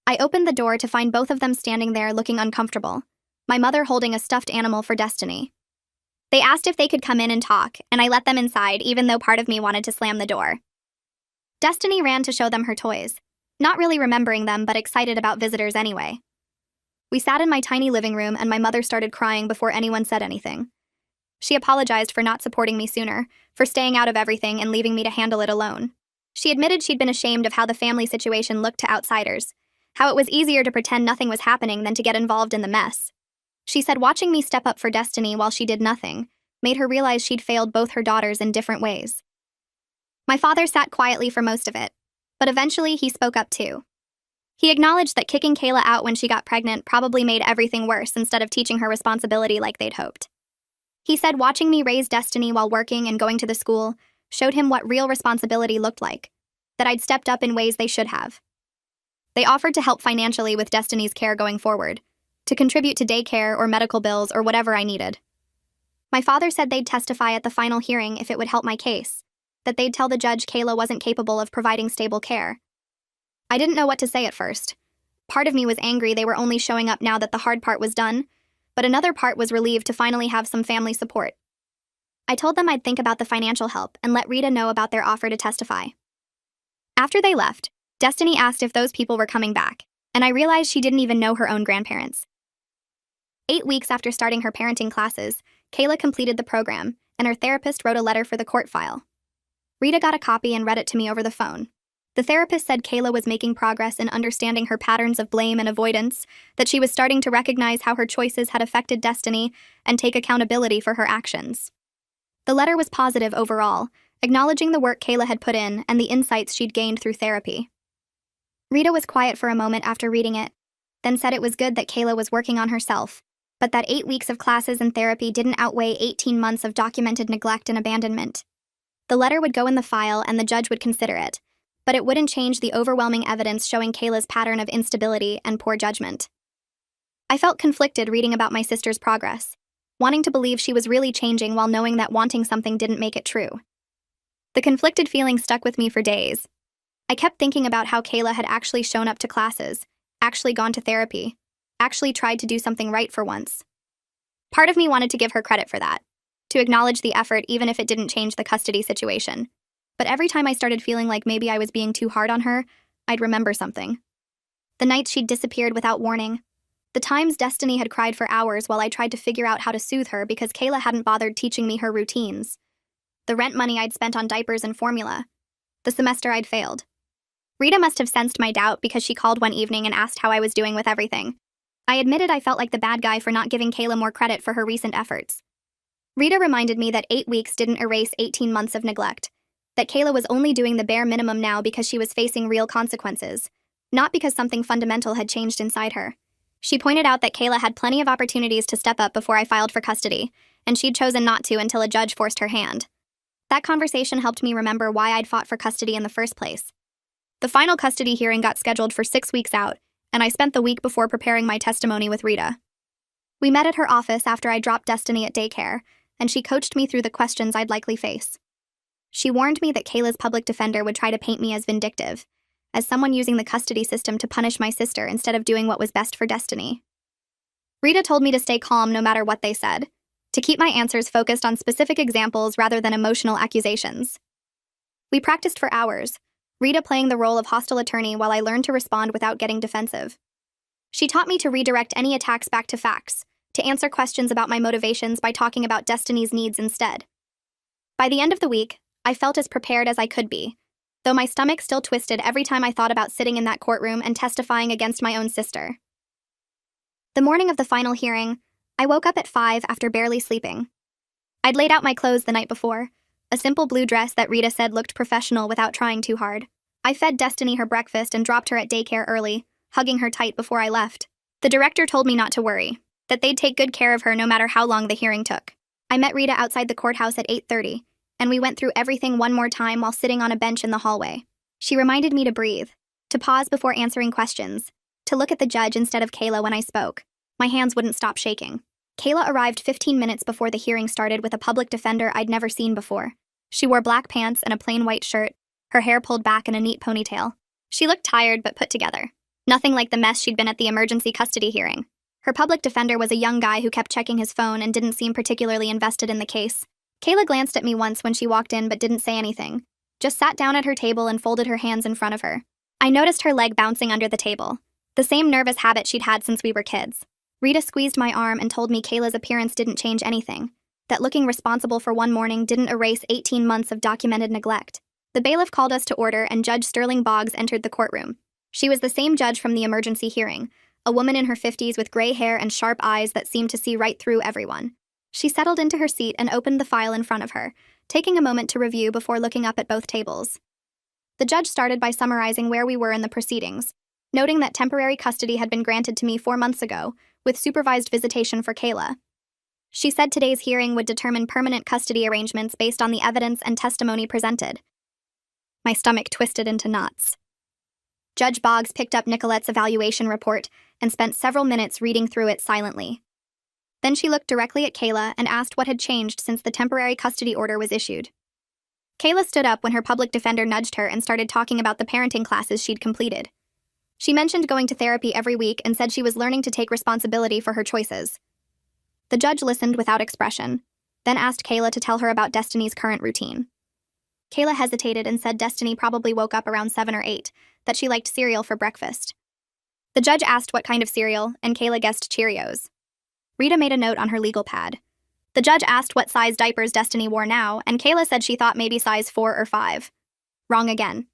I opened the door to find both of them standing there looking uncomfortable, my mother holding a stuffed animal for Destiny. They asked if they could come in and talk, and I let them inside even though part of me wanted to slam the door. Destiny ran to show them her toys, not really remembering them but excited about visitors anyway. We sat in my tiny living room and my mother started crying before anyone said anything. She apologized for not supporting me sooner, for staying out of everything and leaving me to handle it alone. She admitted she'd been ashamed of how the family situation looked to outsiders, how it was easier to pretend nothing was happening than to get involved in the mess. She said watching me step up for Destiny while she did nothing made her realize she'd failed both her daughters in different ways. My father sat quietly for most of it, but eventually he spoke up too. He acknowledged that kicking Kayla out when she got pregnant probably made everything worse instead of teaching her responsibility like they'd hoped. He said watching me raise Destiny while working and going to the school showed him what real responsibility looked like, that I'd stepped up in ways they should have. They offered to help financially with Destiny's care going forward, to contribute to daycare or medical bills or whatever I needed. My father said they'd testify at the final hearing if it would help my case, that they'd tell the judge Kayla wasn't capable of providing stable care. I didn't know what to say at first. Part of me was angry they were only showing up now that the hard part was done, but another part was relieved to finally have some family support. I told them I'd think about the financial help and let Rita know about their offer to testify. After they left, Destiny asked if those people were coming back, and I realized she didn't even know her own grandparents. 8 weeks after starting her parenting classes, Kayla completed the program, and her therapist wrote a letter for the court file. Rita got a copy and read it to me over the phone. The therapist said Kayla was making progress in understanding her patterns of blame and avoidance, that she was starting to recognize how her choices had affected Destiny and take accountability for her actions. The letter was positive overall, acknowledging the work Kayla had put in and the insights she'd gained through therapy. Rita was quiet for a moment after reading it, then said it was good that Kayla was working on herself, but that 8 weeks of classes and therapy didn't outweigh 18 months of documented neglect and abandonment. The letter would go in the file and the judge would consider it, but it wouldn't change the overwhelming evidence showing Kayla's pattern of instability and poor judgment. I felt conflicted reading about my sister's progress, wanting to believe she was really changing while knowing that wanting something didn't make it true. The conflicted feeling stuck with me for days. I kept thinking about how Kayla had actually shown up to classes, actually gone to therapy, actually tried to do something right for once. Part of me wanted to give her credit for that, to acknowledge the effort even if it didn't change the custody situation. But every time I started feeling like maybe I was being too hard on her, I'd remember something. The nights she'd disappeared without warning. The times Destiny had cried for hours while I tried to figure out how to soothe her because Kayla hadn't bothered teaching me her routines. The rent money I'd spent on diapers and formula. The semester I'd failed. Rita must have sensed my doubt because she called one evening and asked how I was doing with everything. I admitted I felt like the bad guy for not giving Kayla more credit for her recent efforts. Rita reminded me that 8 weeks didn't erase 18 months of neglect, that Kayla was only doing the bare minimum now because she was facing real consequences, not because something fundamental had changed inside her. She pointed out that Kayla had plenty of opportunities to step up before I filed for custody, and she'd chosen not to until a judge forced her hand. That conversation helped me remember why I'd fought for custody in the first place. The final custody hearing got scheduled for 6 weeks out, and I spent the week before preparing my testimony with Rita. We met at her office after I dropped Destiny at daycare, and she coached me through the questions I'd likely face. She warned me that Kayla's public defender would try to paint me as vindictive, as someone using the custody system to punish my sister instead of doing what was best for Destiny. Rita told me to stay calm no matter what they said, to keep my answers focused on specific examples rather than emotional accusations. We practiced for hours, Rita playing the role of hostile attorney while I learned to respond without getting defensive. She taught me to redirect any attacks back to facts, to answer questions about my motivations by talking about Destiny's needs instead. By the end of the week, I felt as prepared as I could be, though my stomach still twisted every time I thought about sitting in that courtroom and testifying against my own sister. The morning of the final hearing, I woke up at 5 after barely sleeping. I'd laid out my clothes the night before, a simple blue dress that Rita said looked professional without trying too hard. I fed Destiny her breakfast and dropped her at daycare early, hugging her tight before I left. The director told me not to worry, that they'd take good care of her no matter how long the hearing took. I met Rita outside the courthouse at 8:30, and we went through everything one more time while sitting on a bench in the hallway. She reminded me to breathe, to pause before answering questions, to look at the judge instead of Kayla when I spoke. My hands wouldn't stop shaking. Kayla arrived 15 minutes before the hearing started with a public defender I'd never seen before. She wore black pants and a plain white shirt, her hair pulled back in a neat ponytail. She looked tired but put together. Nothing like the mess she'd been at the emergency custody hearing. Her public defender was a young guy who kept checking his phone and didn't seem particularly invested in the case. Kayla glanced at me once when she walked in but didn't say anything, just sat down at her table and folded her hands in front of her. I noticed her leg bouncing under the table, the same nervous habit she'd had since we were kids. Rita squeezed my arm and told me Kayla's appearance didn't change anything, that looking responsible for one morning didn't erase 18 months of documented neglect. The bailiff called us to order and Judge Sterling Boggs entered the courtroom. She was the same judge from the emergency hearing, a woman in her 50s with gray hair and sharp eyes that seemed to see right through everyone. She settled into her seat and opened the file in front of her, taking a moment to review before looking up at both tables. The judge started by summarizing where we were in the proceedings, noting that temporary custody had been granted to me 4 months ago, with supervised visitation for Kayla. She said today's hearing would determine permanent custody arrangements based on the evidence and testimony presented. My stomach twisted into knots. Judge Boggs picked up Nicolette's evaluation report and spent several minutes reading through it silently. Then she looked directly at Kayla and asked what had changed since the temporary custody order was issued. Kayla stood up when her public defender nudged her and started talking about the parenting classes she'd completed. She mentioned going to therapy every week and said she was learning to take responsibility for her choices. The judge listened without expression, then asked Kayla to tell her about Destiny's current routine. Kayla hesitated and said Destiny probably woke up around 7 or 8, that she liked cereal for breakfast. The judge asked what kind of cereal, and Kayla guessed Cheerios. Rita made a note on her legal pad. The judge asked what size diapers Destiny wore now, and Kayla said she thought maybe size 4 or 5. Wrong again.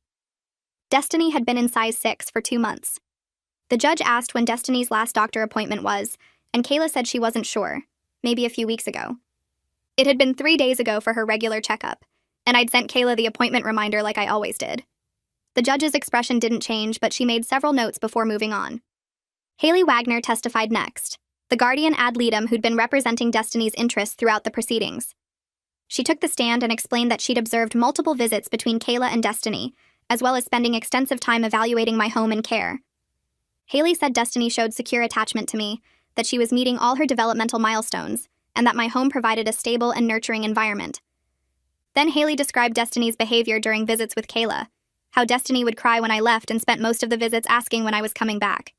Destiny had been in size 6 for 2 months. The judge asked when Destiny's last doctor appointment was, and Kayla said she wasn't sure, maybe a few weeks ago. It had been 3 days ago for her regular checkup, and I'd sent Kayla the appointment reminder like I always did. The judge's expression didn't change, but she made several notes before moving on. Haley Wagner testified next, the guardian ad litem who'd been representing Destiny's interests throughout the proceedings. She took the stand and explained that she'd observed multiple visits between Kayla and Destiny, as well as spending extensive time evaluating my home and care. Haley said Destiny showed secure attachment to me, that she was meeting all her developmental milestones, and that my home provided a stable and nurturing environment. Then Haley described Destiny's behavior during visits with Kayla, how Destiny would cry when I left and spent most of the visits asking when I was coming back.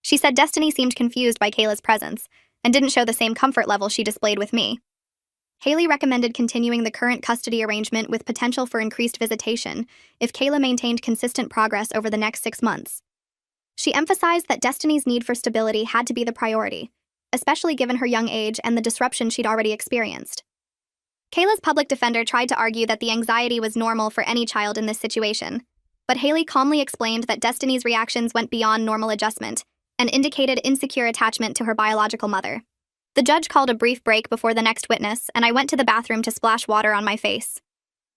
She said Destiny seemed confused by Kayla's presence, and didn't show the same comfort level she displayed with me. Haley recommended continuing the current custody arrangement with potential for increased visitation if Kayla maintained consistent progress over the next 6 months. She emphasized that Destiny's need for stability had to be the priority, especially given her young age and the disruption she'd already experienced. Kayla's public defender tried to argue that the anxiety was normal for any child in this situation, but Haley calmly explained that Destiny's reactions went beyond normal adjustment and indicated insecure attachment to her biological mother. The judge called a brief break before the next witness, and I went to the bathroom to splash water on my face.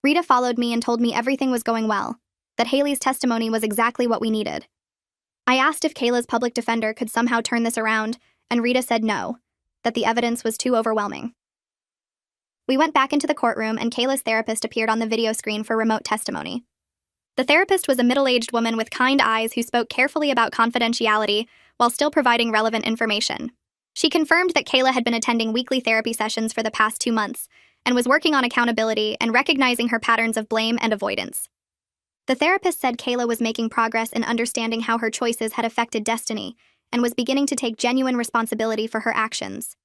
Rita followed me and told me everything was going well, that Haley's testimony was exactly what we needed. I asked if Kayla's public defender could somehow turn this around, and Rita said no, that the evidence was too overwhelming. We went back into the courtroom, and Kayla's therapist appeared on the video screen for remote testimony. The therapist was a middle-aged woman with kind eyes who spoke carefully about confidentiality while still providing relevant information. She confirmed that Kayla had been attending weekly therapy sessions for the past 2 months and was working on accountability and recognizing her patterns of blame and avoidance. The therapist said Kayla was making progress in understanding how her choices had affected Destiny and was beginning to take genuine responsibility for her actions.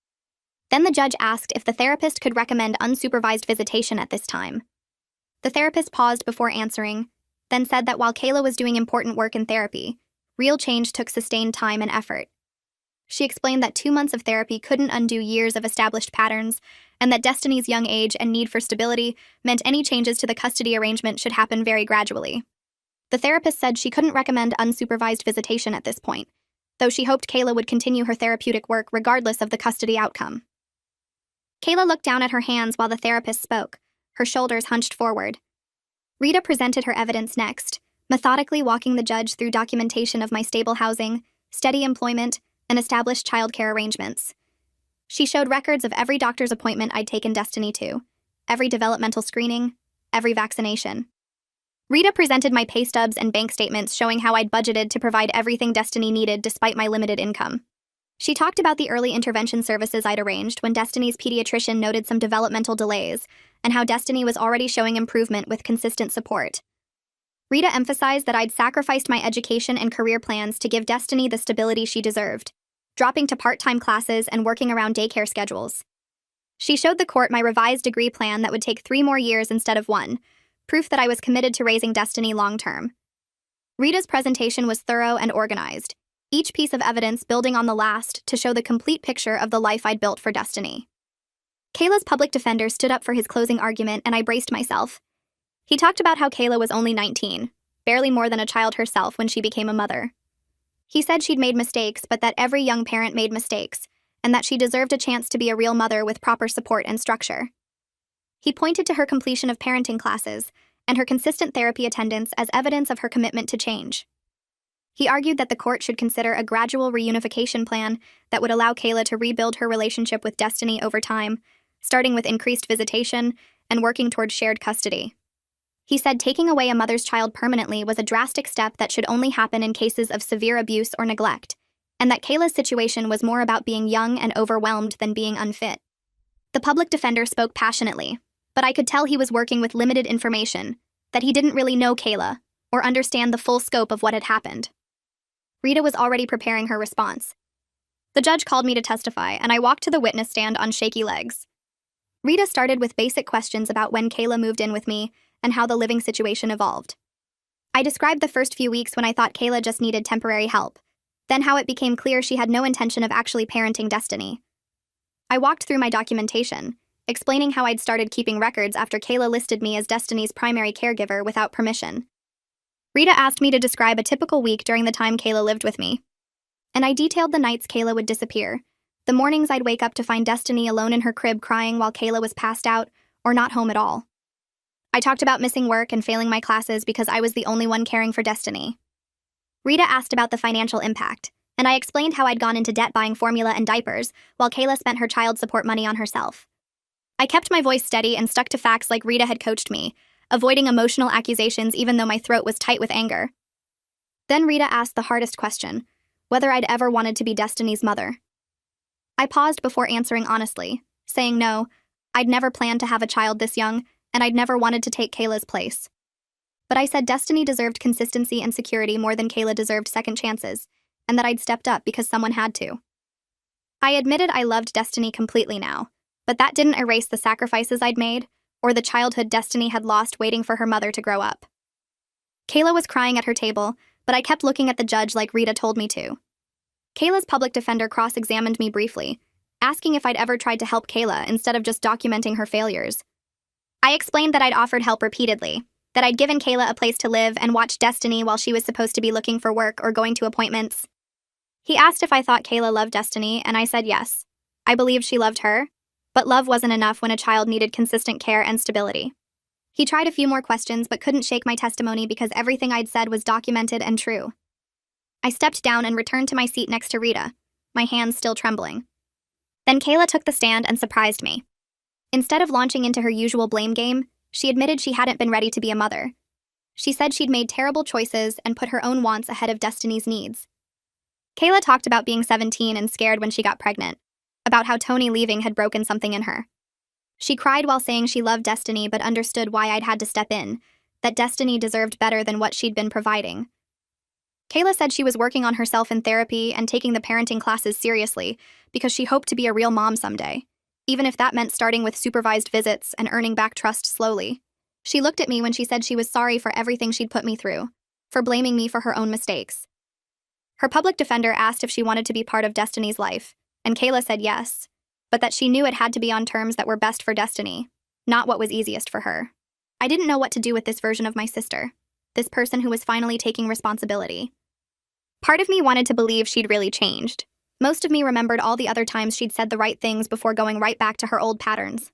Then the judge asked if the therapist could recommend unsupervised visitation at this time. The therapist paused before answering, then said that while Kayla was doing important work in therapy, real change took sustained time and effort. She explained that 2 months of therapy couldn't undo years of established patterns, and that Destiny's young age and need for stability meant any changes to the custody arrangement should happen very gradually. The therapist said she couldn't recommend unsupervised visitation at this point, though she hoped Kayla would continue her therapeutic work regardless of the custody outcome. Kayla looked down at her hands while the therapist spoke, her shoulders hunched forward. Rita presented her evidence next, methodically walking the judge through documentation of my stable housing, steady employment, and established childcare arrangements. She showed records of every doctor's appointment I'd taken Destiny to, every developmental screening, every vaccination. Rita presented my pay stubs and bank statements showing how I'd budgeted to provide everything Destiny needed despite my limited income. She talked about the early intervention services I'd arranged when Destiny's pediatrician noted some developmental delays, and how Destiny was already showing improvement with consistent support. Rita emphasized that I'd sacrificed my education and career plans to give Destiny the stability she deserved, dropping to part-time classes and working around daycare schedules. She showed the court my revised degree plan that would take 3 more years instead of 1, proof that I was committed to raising Destiny long-term. Rita's presentation was thorough and organized, each piece of evidence building on the last to show the complete picture of the life I'd built for Destiny. Kayla's public defender stood up for his closing argument, and I braced myself. He talked about how Kayla was only 19, barely more than a child herself when she became a mother. He said she'd made mistakes, but that every young parent made mistakes, and that she deserved a chance to be a real mother with proper support and structure. He pointed to her completion of parenting classes and her consistent therapy attendance as evidence of her commitment to change. He argued that the court should consider a gradual reunification plan that would allow Kayla to rebuild her relationship with Destiny over time, starting with increased visitation and working toward shared custody. He said taking away a mother's child permanently was a drastic step that should only happen in cases of severe abuse or neglect, and that Kayla's situation was more about being young and overwhelmed than being unfit. The public defender spoke passionately, but I could tell he was working with limited information, that he didn't really know Kayla or understand the full scope of what had happened. Rita was already preparing her response. The judge called me to testify, and I walked to the witness stand on shaky legs. Rita started with basic questions about when Kayla moved in with me and how the living situation evolved. I described the first few weeks when I thought Kayla just needed temporary help, then how it became clear she had no intention of actually parenting Destiny. I walked through my documentation, explaining how I'd started keeping records after Kayla listed me as Destiny's primary caregiver without permission. Rita asked me to describe a typical week during the time Kayla lived with me, and I detailed the nights Kayla would disappear, the mornings I'd wake up to find Destiny alone in her crib crying while Kayla was passed out or not home at all. I talked about missing work and failing my classes because I was the only one caring for Destiny. Rita asked about the financial impact, and I explained how I'd gone into debt buying formula and diapers while Kayla spent her child support money on herself. I kept my voice steady and stuck to facts like Rita had coached me, avoiding emotional accusations even though my throat was tight with anger. Then Rita asked the hardest question, whether I'd ever wanted to be Destiny's mother. I paused before answering honestly, saying no, I'd never planned to have a child this young, and I'd never wanted to take Kayla's place. But I said Destiny deserved consistency and security more than Kayla deserved second chances, and that I'd stepped up because someone had to. I admitted I loved Destiny completely now, But that didn't erase the sacrifices I'd made, or the childhood Destiny had lost waiting for her mother to grow up. Kayla was crying at her table, but I kept looking at the judge like Rita told me to. Kayla's public defender cross-examined me briefly, asking if I'd ever tried to help Kayla instead of just documenting her failures. I explained that I'd offered help repeatedly, that I'd given Kayla a place to live and watch Destiny while she was supposed to be looking for work or going to appointments. He asked if I thought Kayla loved Destiny, and I said yes. I believed she loved her, but love wasn't enough when a child needed consistent care and stability. He tried a few more questions but couldn't shake my testimony because everything I'd said was documented and true. I stepped down and returned to my seat next to Rita, my hands still trembling. Then Kayla took the stand and surprised me. Instead of launching into her usual blame game, she admitted she hadn't been ready to be a mother. She said she'd made terrible choices and put her own wants ahead of Destiny's needs. Kayla talked about being 17 and scared when she got pregnant, about how Tony leaving had broken something in her. She cried while saying she loved Destiny but understood why I'd had to step in, that Destiny deserved better than what she'd been providing. Kayla said she was working on herself in therapy and taking the parenting classes seriously because she hoped to be a real mom someday, even if that meant starting with supervised visits and earning back trust slowly. She looked at me when she said she was sorry for everything she'd put me through, for blaming me for her own mistakes. Her public defender asked if she wanted to be part of Destiny's life, and Kayla said yes, but that she knew it had to be on terms that were best for Destiny, not what was easiest for her. I didn't know what to do with this version of my sister, this person who was finally taking responsibility. Part of me wanted to believe she'd really changed. Most of me remembered all the other times she'd said the right things before going right back to her old patterns.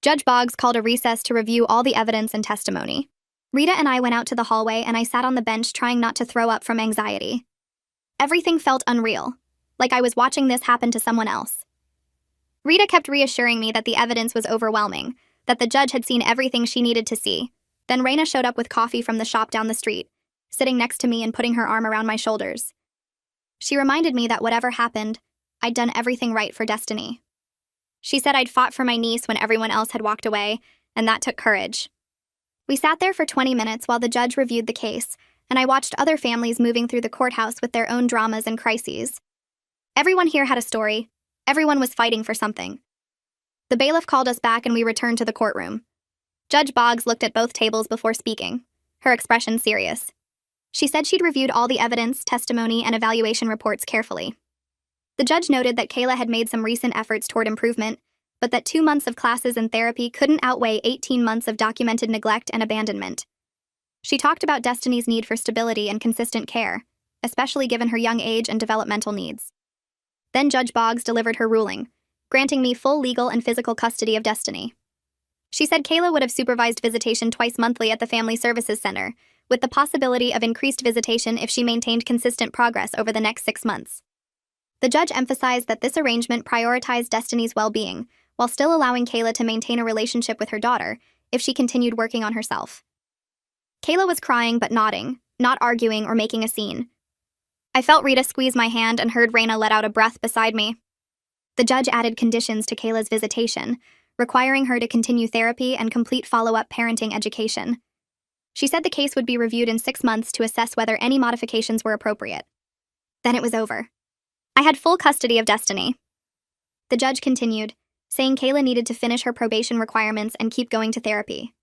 Judge Boggs called a recess to review all the evidence and testimony. Rita and I went out to the hallway and I sat on the bench trying not to throw up from anxiety. Everything felt unreal, like I was watching this happen to someone else. Rita kept reassuring me that the evidence was overwhelming, that the judge had seen everything she needed to see. Then Raina showed up with coffee from the shop down the street, sitting next to me and putting her arm around my shoulders. She reminded me that whatever happened, I'd done everything right for Destiny. She said I'd fought for my niece when everyone else had walked away, and that took courage. We sat there for 20 minutes while the judge reviewed the case, and I watched other families moving through the courthouse with their own dramas and crises. Everyone here had a story. Everyone was fighting for something. The bailiff called us back and we returned to the courtroom. Judge Boggs looked at both tables before speaking, her expression serious. She said she'd reviewed all the evidence, testimony, and evaluation reports carefully. The judge noted that Kayla had made some recent efforts toward improvement, but that 2 months of classes and therapy couldn't outweigh 18 months of documented neglect and abandonment. She talked about Destiny's need for stability and consistent care, especially given her young age and developmental needs. Then Judge Boggs delivered her ruling, granting me full legal and physical custody of Destiny. She said Kayla would have supervised visitation twice monthly at the Family Services Center, with the possibility of increased visitation if she maintained consistent progress over the next 6 months. The judge emphasized that this arrangement prioritized Destiny's well-being, while still allowing Kayla to maintain a relationship with her daughter if she continued working on herself. Kayla was crying but nodding, not arguing or making a scene. I felt Rita squeeze my hand and heard Raina let out a breath beside me. The judge added conditions to Kayla's visitation, requiring her to continue therapy and complete follow-up parenting education. She said the case would be reviewed in 6 months to assess whether any modifications were appropriate. Then it was over. I had full custody of Destiny. The judge continued, saying Kayla needed to finish her probation requirements and keep going to therapy.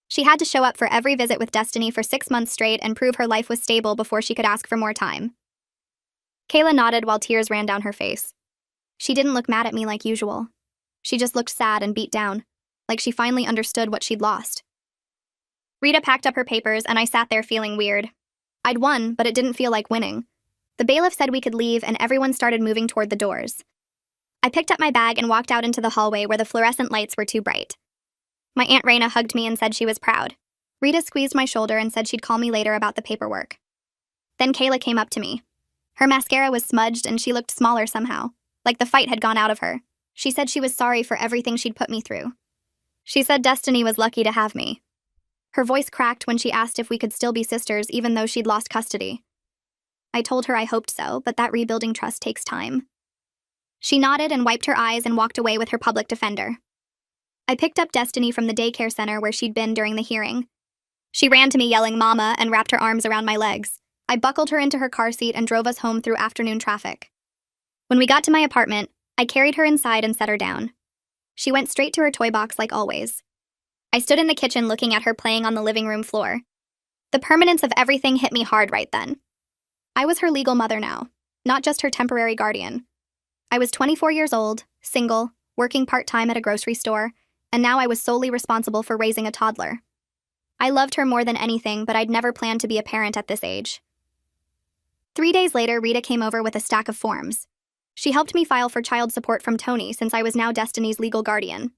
She had to show up for every visit with Destiny for 6 months straight and prove her life was stable before she could ask for more time. Kayla nodded while tears ran down her face. She didn't look mad at me like usual. She just looked sad and beat down, like she finally understood what she'd lost. Rita packed up her papers and I sat there feeling weird. I'd won, but it didn't feel like winning. The bailiff said we could leave and everyone started moving toward the doors. I picked up my bag and walked out into the hallway where the fluorescent lights were too bright. My Aunt Raina hugged me and said she was proud. Rita squeezed my shoulder and said she'd call me later about the paperwork. Then Kayla came up to me. Her mascara was smudged and she looked smaller somehow, like the fight had gone out of her. She said she was sorry for everything she'd put me through. She said Destiny was lucky to have me. Her voice cracked when she asked if we could still be sisters even though she'd lost custody. I told her I hoped so, but that rebuilding trust takes time. She nodded and wiped her eyes and walked away with her public defender. I picked up Destiny from the daycare center where she'd been during the hearing. She ran to me yelling "Mama" and wrapped her arms around my legs. I buckled her into her car seat and drove us home through afternoon traffic. When we got to my apartment, I carried her inside and set her down. She went straight to her toy box like always. I stood in the kitchen looking at her playing on the living room floor. The permanence of everything hit me hard right then. I was her legal mother now, not just her temporary guardian. I was 24 years old, single, working part-time at a grocery store, and now I was solely responsible for raising a toddler. I loved her more than anything, but I'd never planned to be a parent at this age. 3 days later, Rita came over with a stack of forms. She helped me file for child support from Tony since I was now Destiny's legal guardian.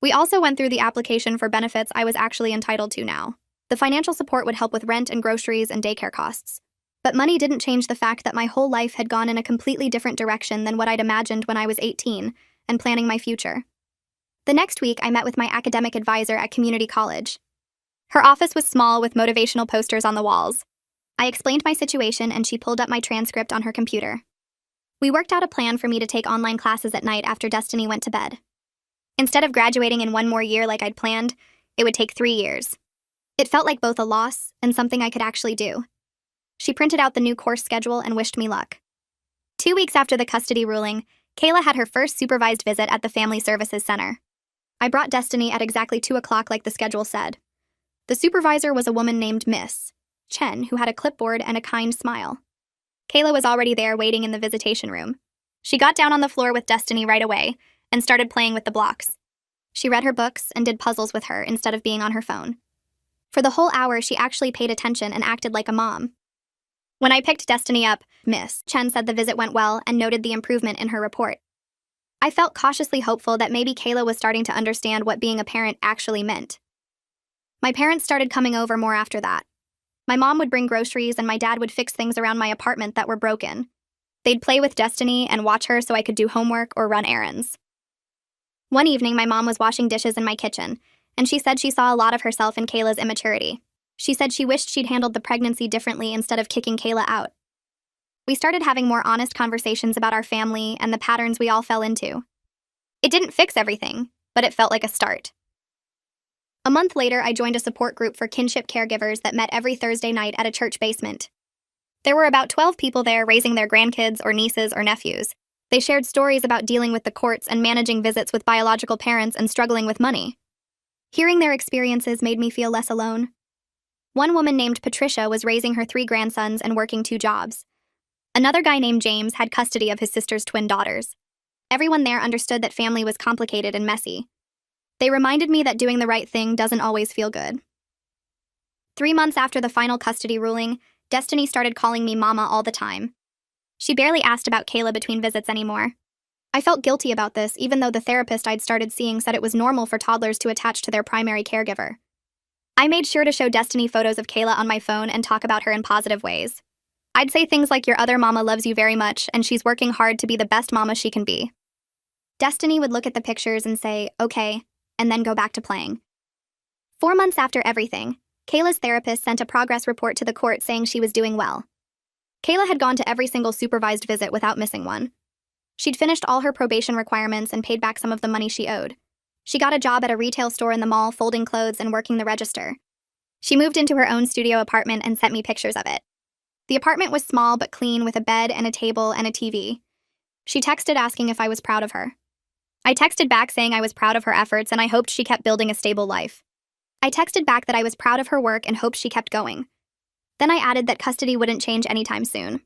We also went through the application for benefits I was actually entitled to now. The financial support would help with rent and groceries and daycare costs. But money didn't change the fact that my whole life had gone in a completely different direction than what I'd imagined when I was 18 and planning my future. The next week, I met with my academic advisor at community college. Her office was small with motivational posters on the walls. I explained my situation and she pulled up my transcript on her computer. We worked out a plan for me to take online classes at night after Destiny went to bed. Instead of graduating in 1 more year like I'd planned, it would take 3 years. It felt like both a loss and something I could actually do. She printed out the new course schedule and wished me luck. 2 weeks after the custody ruling, Kayla had her first supervised visit at the Family Services Center. I brought Destiny at exactly 2 o'clock like the schedule said. The supervisor was a woman named Miss Chen, who had a clipboard and a kind smile. Kayla was already there waiting in the visitation room. She got down on the floor with Destiny right away and started playing with the blocks. She read her books and did puzzles with her instead of being on her phone. For the whole hour, she actually paid attention and acted like a mom. When I picked Destiny up, Miss Chen said the visit went well and noted the improvement in her report. I felt cautiously hopeful that maybe Kayla was starting to understand what being a parent actually meant. My parents started coming over more after that. My mom would bring groceries and my dad would fix things around my apartment that were broken. They'd play with Destiny and watch her so I could do homework or run errands. One evening, my mom was washing dishes in my kitchen, and she said she saw a lot of herself in Kayla's immaturity. She said she wished she'd handled the pregnancy differently instead of kicking Kayla out. We started having more honest conversations about our family and the patterns we all fell into. It didn't fix everything, but it felt like a start. A month later, I joined a support group for kinship caregivers that met every Thursday night at a church basement. There were about 12 people there raising their grandkids or nieces or nephews. They shared stories about dealing with the courts and managing visits with biological parents and struggling with money. Hearing their experiences made me feel less alone. One woman named Patricia was raising her 3 grandsons and working 2 jobs. Another guy named James had custody of his sister's twin daughters. Everyone there understood that family was complicated and messy. They reminded me that doing the right thing doesn't always feel good. 3 months after the final custody ruling, Destiny started calling me Mama all the time. She barely asked about Kayla between visits anymore. I felt guilty about this, even though the therapist I'd started seeing said it was normal for toddlers to attach to their primary caregiver. I made sure to show Destiny photos of Kayla on my phone and talk about her in positive ways. I'd say things like your other mama loves you very much and she's working hard to be the best mama she can be. Destiny would look at the pictures and say, okay, and then go back to playing. 4 months after everything, Kayla's therapist sent a progress report to the court saying she was doing well. Kayla had gone to every single supervised visit without missing one. She'd finished all her probation requirements and paid back some of the money she owed. She got a job at a retail store in the mall, folding clothes and working the register. She moved into her own studio apartment and sent me pictures of it. The apartment was small but clean with a bed and a table and a TV. She texted asking if I was proud of her. I texted back saying I was proud of her efforts and I hoped she kept building a stable life. I texted back that I was proud of her work and hoped she kept going. Then I added that custody wouldn't change anytime soon.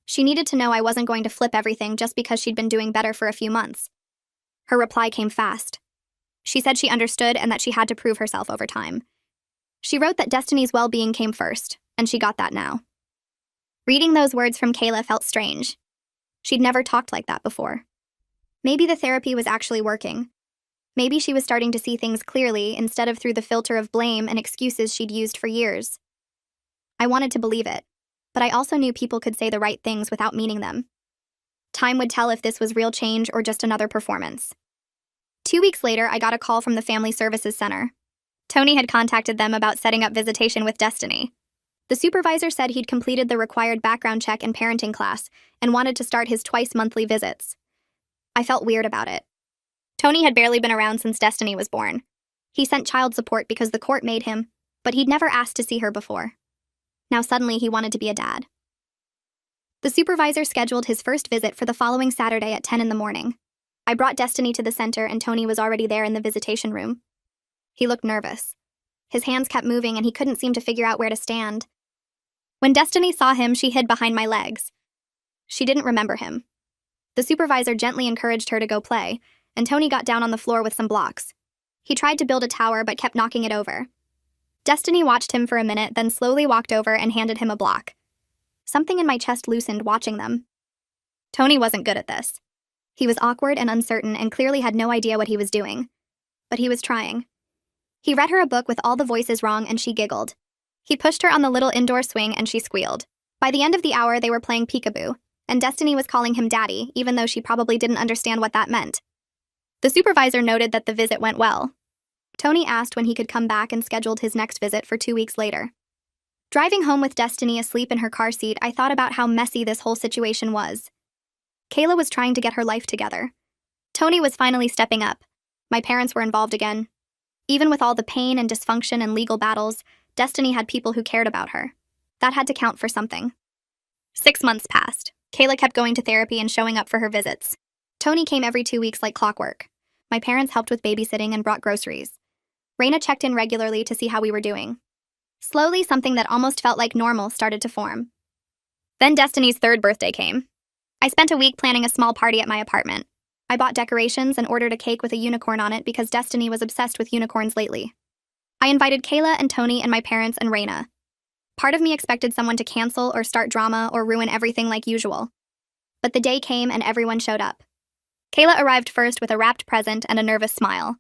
She needed to know I wasn't going to flip everything just because she'd been doing better for a few months. Her reply came fast. She said she understood and that she had to prove herself over time. She wrote that Destiny's well-being came first, and she got that now. Reading those words from Kayla felt strange. She'd never talked like that before. Maybe the therapy was actually working. Maybe she was starting to see things clearly instead of through the filter of blame and excuses she'd used for years. I wanted to believe it, but I also knew people could say the right things without meaning them. Time would tell if this was real change or just another performance. 2 weeks later, I got a call from the Family Services Center. Tony had contacted them about setting up visitation with Destiny. The supervisor said he'd completed the required background check and parenting class and wanted to start his twice-monthly visits. I felt weird about it. Tony had barely been around since Destiny was born. He sent child support because the court made him, but he'd never asked to see her before. Now suddenly he wanted to be a dad. The supervisor scheduled his first visit for the following Saturday at 10 in the morning. I brought Destiny to the center and Tony was already there in the visitation room. He looked nervous. His hands kept moving and he couldn't seem to figure out where to stand. When Destiny saw him, she hid behind my legs. She didn't remember him. The supervisor gently encouraged her to go play, and Tony got down on the floor with some blocks. He tried to build a tower but kept knocking it over. Destiny watched him for a minute, then slowly walked over and handed him a block. Something in my chest loosened watching them. Tony wasn't good at this. He was awkward and uncertain and clearly had no idea what he was doing. But he was trying. He read her a book with all the voices wrong and she giggled. He pushed her on the little indoor swing and she squealed. By the end of the hour, they were playing peekaboo, and Destiny was calling him Daddy, even though she probably didn't understand what that meant. The supervisor noted that the visit went well. Tony asked when he could come back and scheduled his next visit for 2 weeks later. Driving home with Destiny asleep in her car seat, I thought about how messy this whole situation was. Kayla was trying to get her life together. Tony was finally stepping up. My parents were involved again. Even with all the pain and dysfunction and legal battles, Destiny had people who cared about her. That had to count for something. 6 months passed. Kayla kept going to therapy and showing up for her visits. Tony came every 2 weeks like clockwork. My parents helped with babysitting and brought groceries. Raina checked in regularly to see how we were doing. Slowly, something that almost felt like normal started to form. Then Destiny's 3rd birthday came. I spent a week planning a small party at my apartment. I bought decorations and ordered a cake with a unicorn on it because Destiny was obsessed with unicorns lately. I invited Kayla and Tony and my parents and Raina. Part of me expected someone to cancel or start drama or ruin everything like usual. But the day came and everyone showed up. Kayla arrived first with a wrapped present and a nervous smile.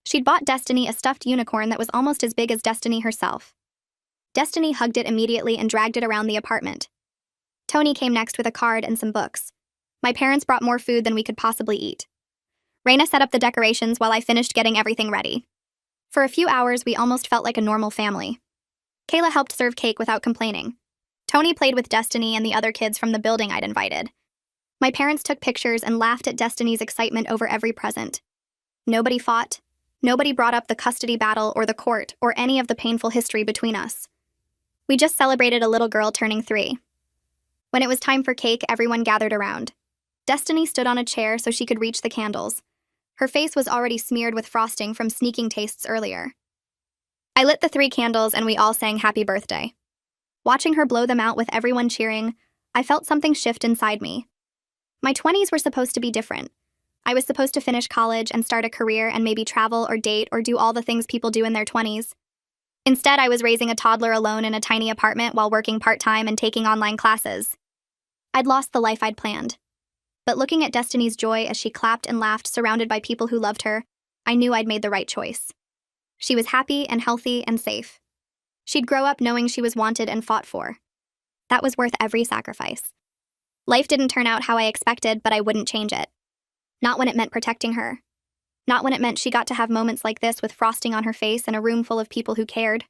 She'd bought Destiny a stuffed unicorn that was almost as big as Destiny herself. Destiny hugged it immediately and dragged it around the apartment. Tony came next with a card and some books. My parents brought more food than we could possibly eat. Raina set up the decorations while I finished getting everything ready. For a few hours, we almost felt like a normal family. Kayla helped serve cake without complaining. Tony played with Destiny and the other kids from the building I'd invited. My parents took pictures and laughed at Destiny's excitement over every present. Nobody fought. Nobody brought up the custody battle or the court or any of the painful history between us. We just celebrated a little girl turning 3. When it was time for cake, everyone gathered around. Destiny stood on a chair so she could reach the candles. Her face was already smeared with frosting from sneaking tastes earlier. I lit the 3 candles and we all sang happy birthday. Watching her blow them out with everyone cheering, I felt something shift inside me. My 20s were supposed to be different. I was supposed to finish college and start a career and maybe travel or date or do all the things people do in their 20s. Instead, I was raising a toddler alone in a tiny apartment while working part-time and taking online classes. I'd lost the life I'd planned. But looking at Destiny's joy as she clapped and laughed surrounded by people who loved her, I knew I'd made the right choice. She was happy and healthy and safe. She'd grow up knowing she was wanted and fought for. That was worth every sacrifice. Life didn't turn out how I expected, but I wouldn't change it. Not when it meant protecting her. Not when it meant she got to have moments like this with frosting on her face and a room full of people who cared.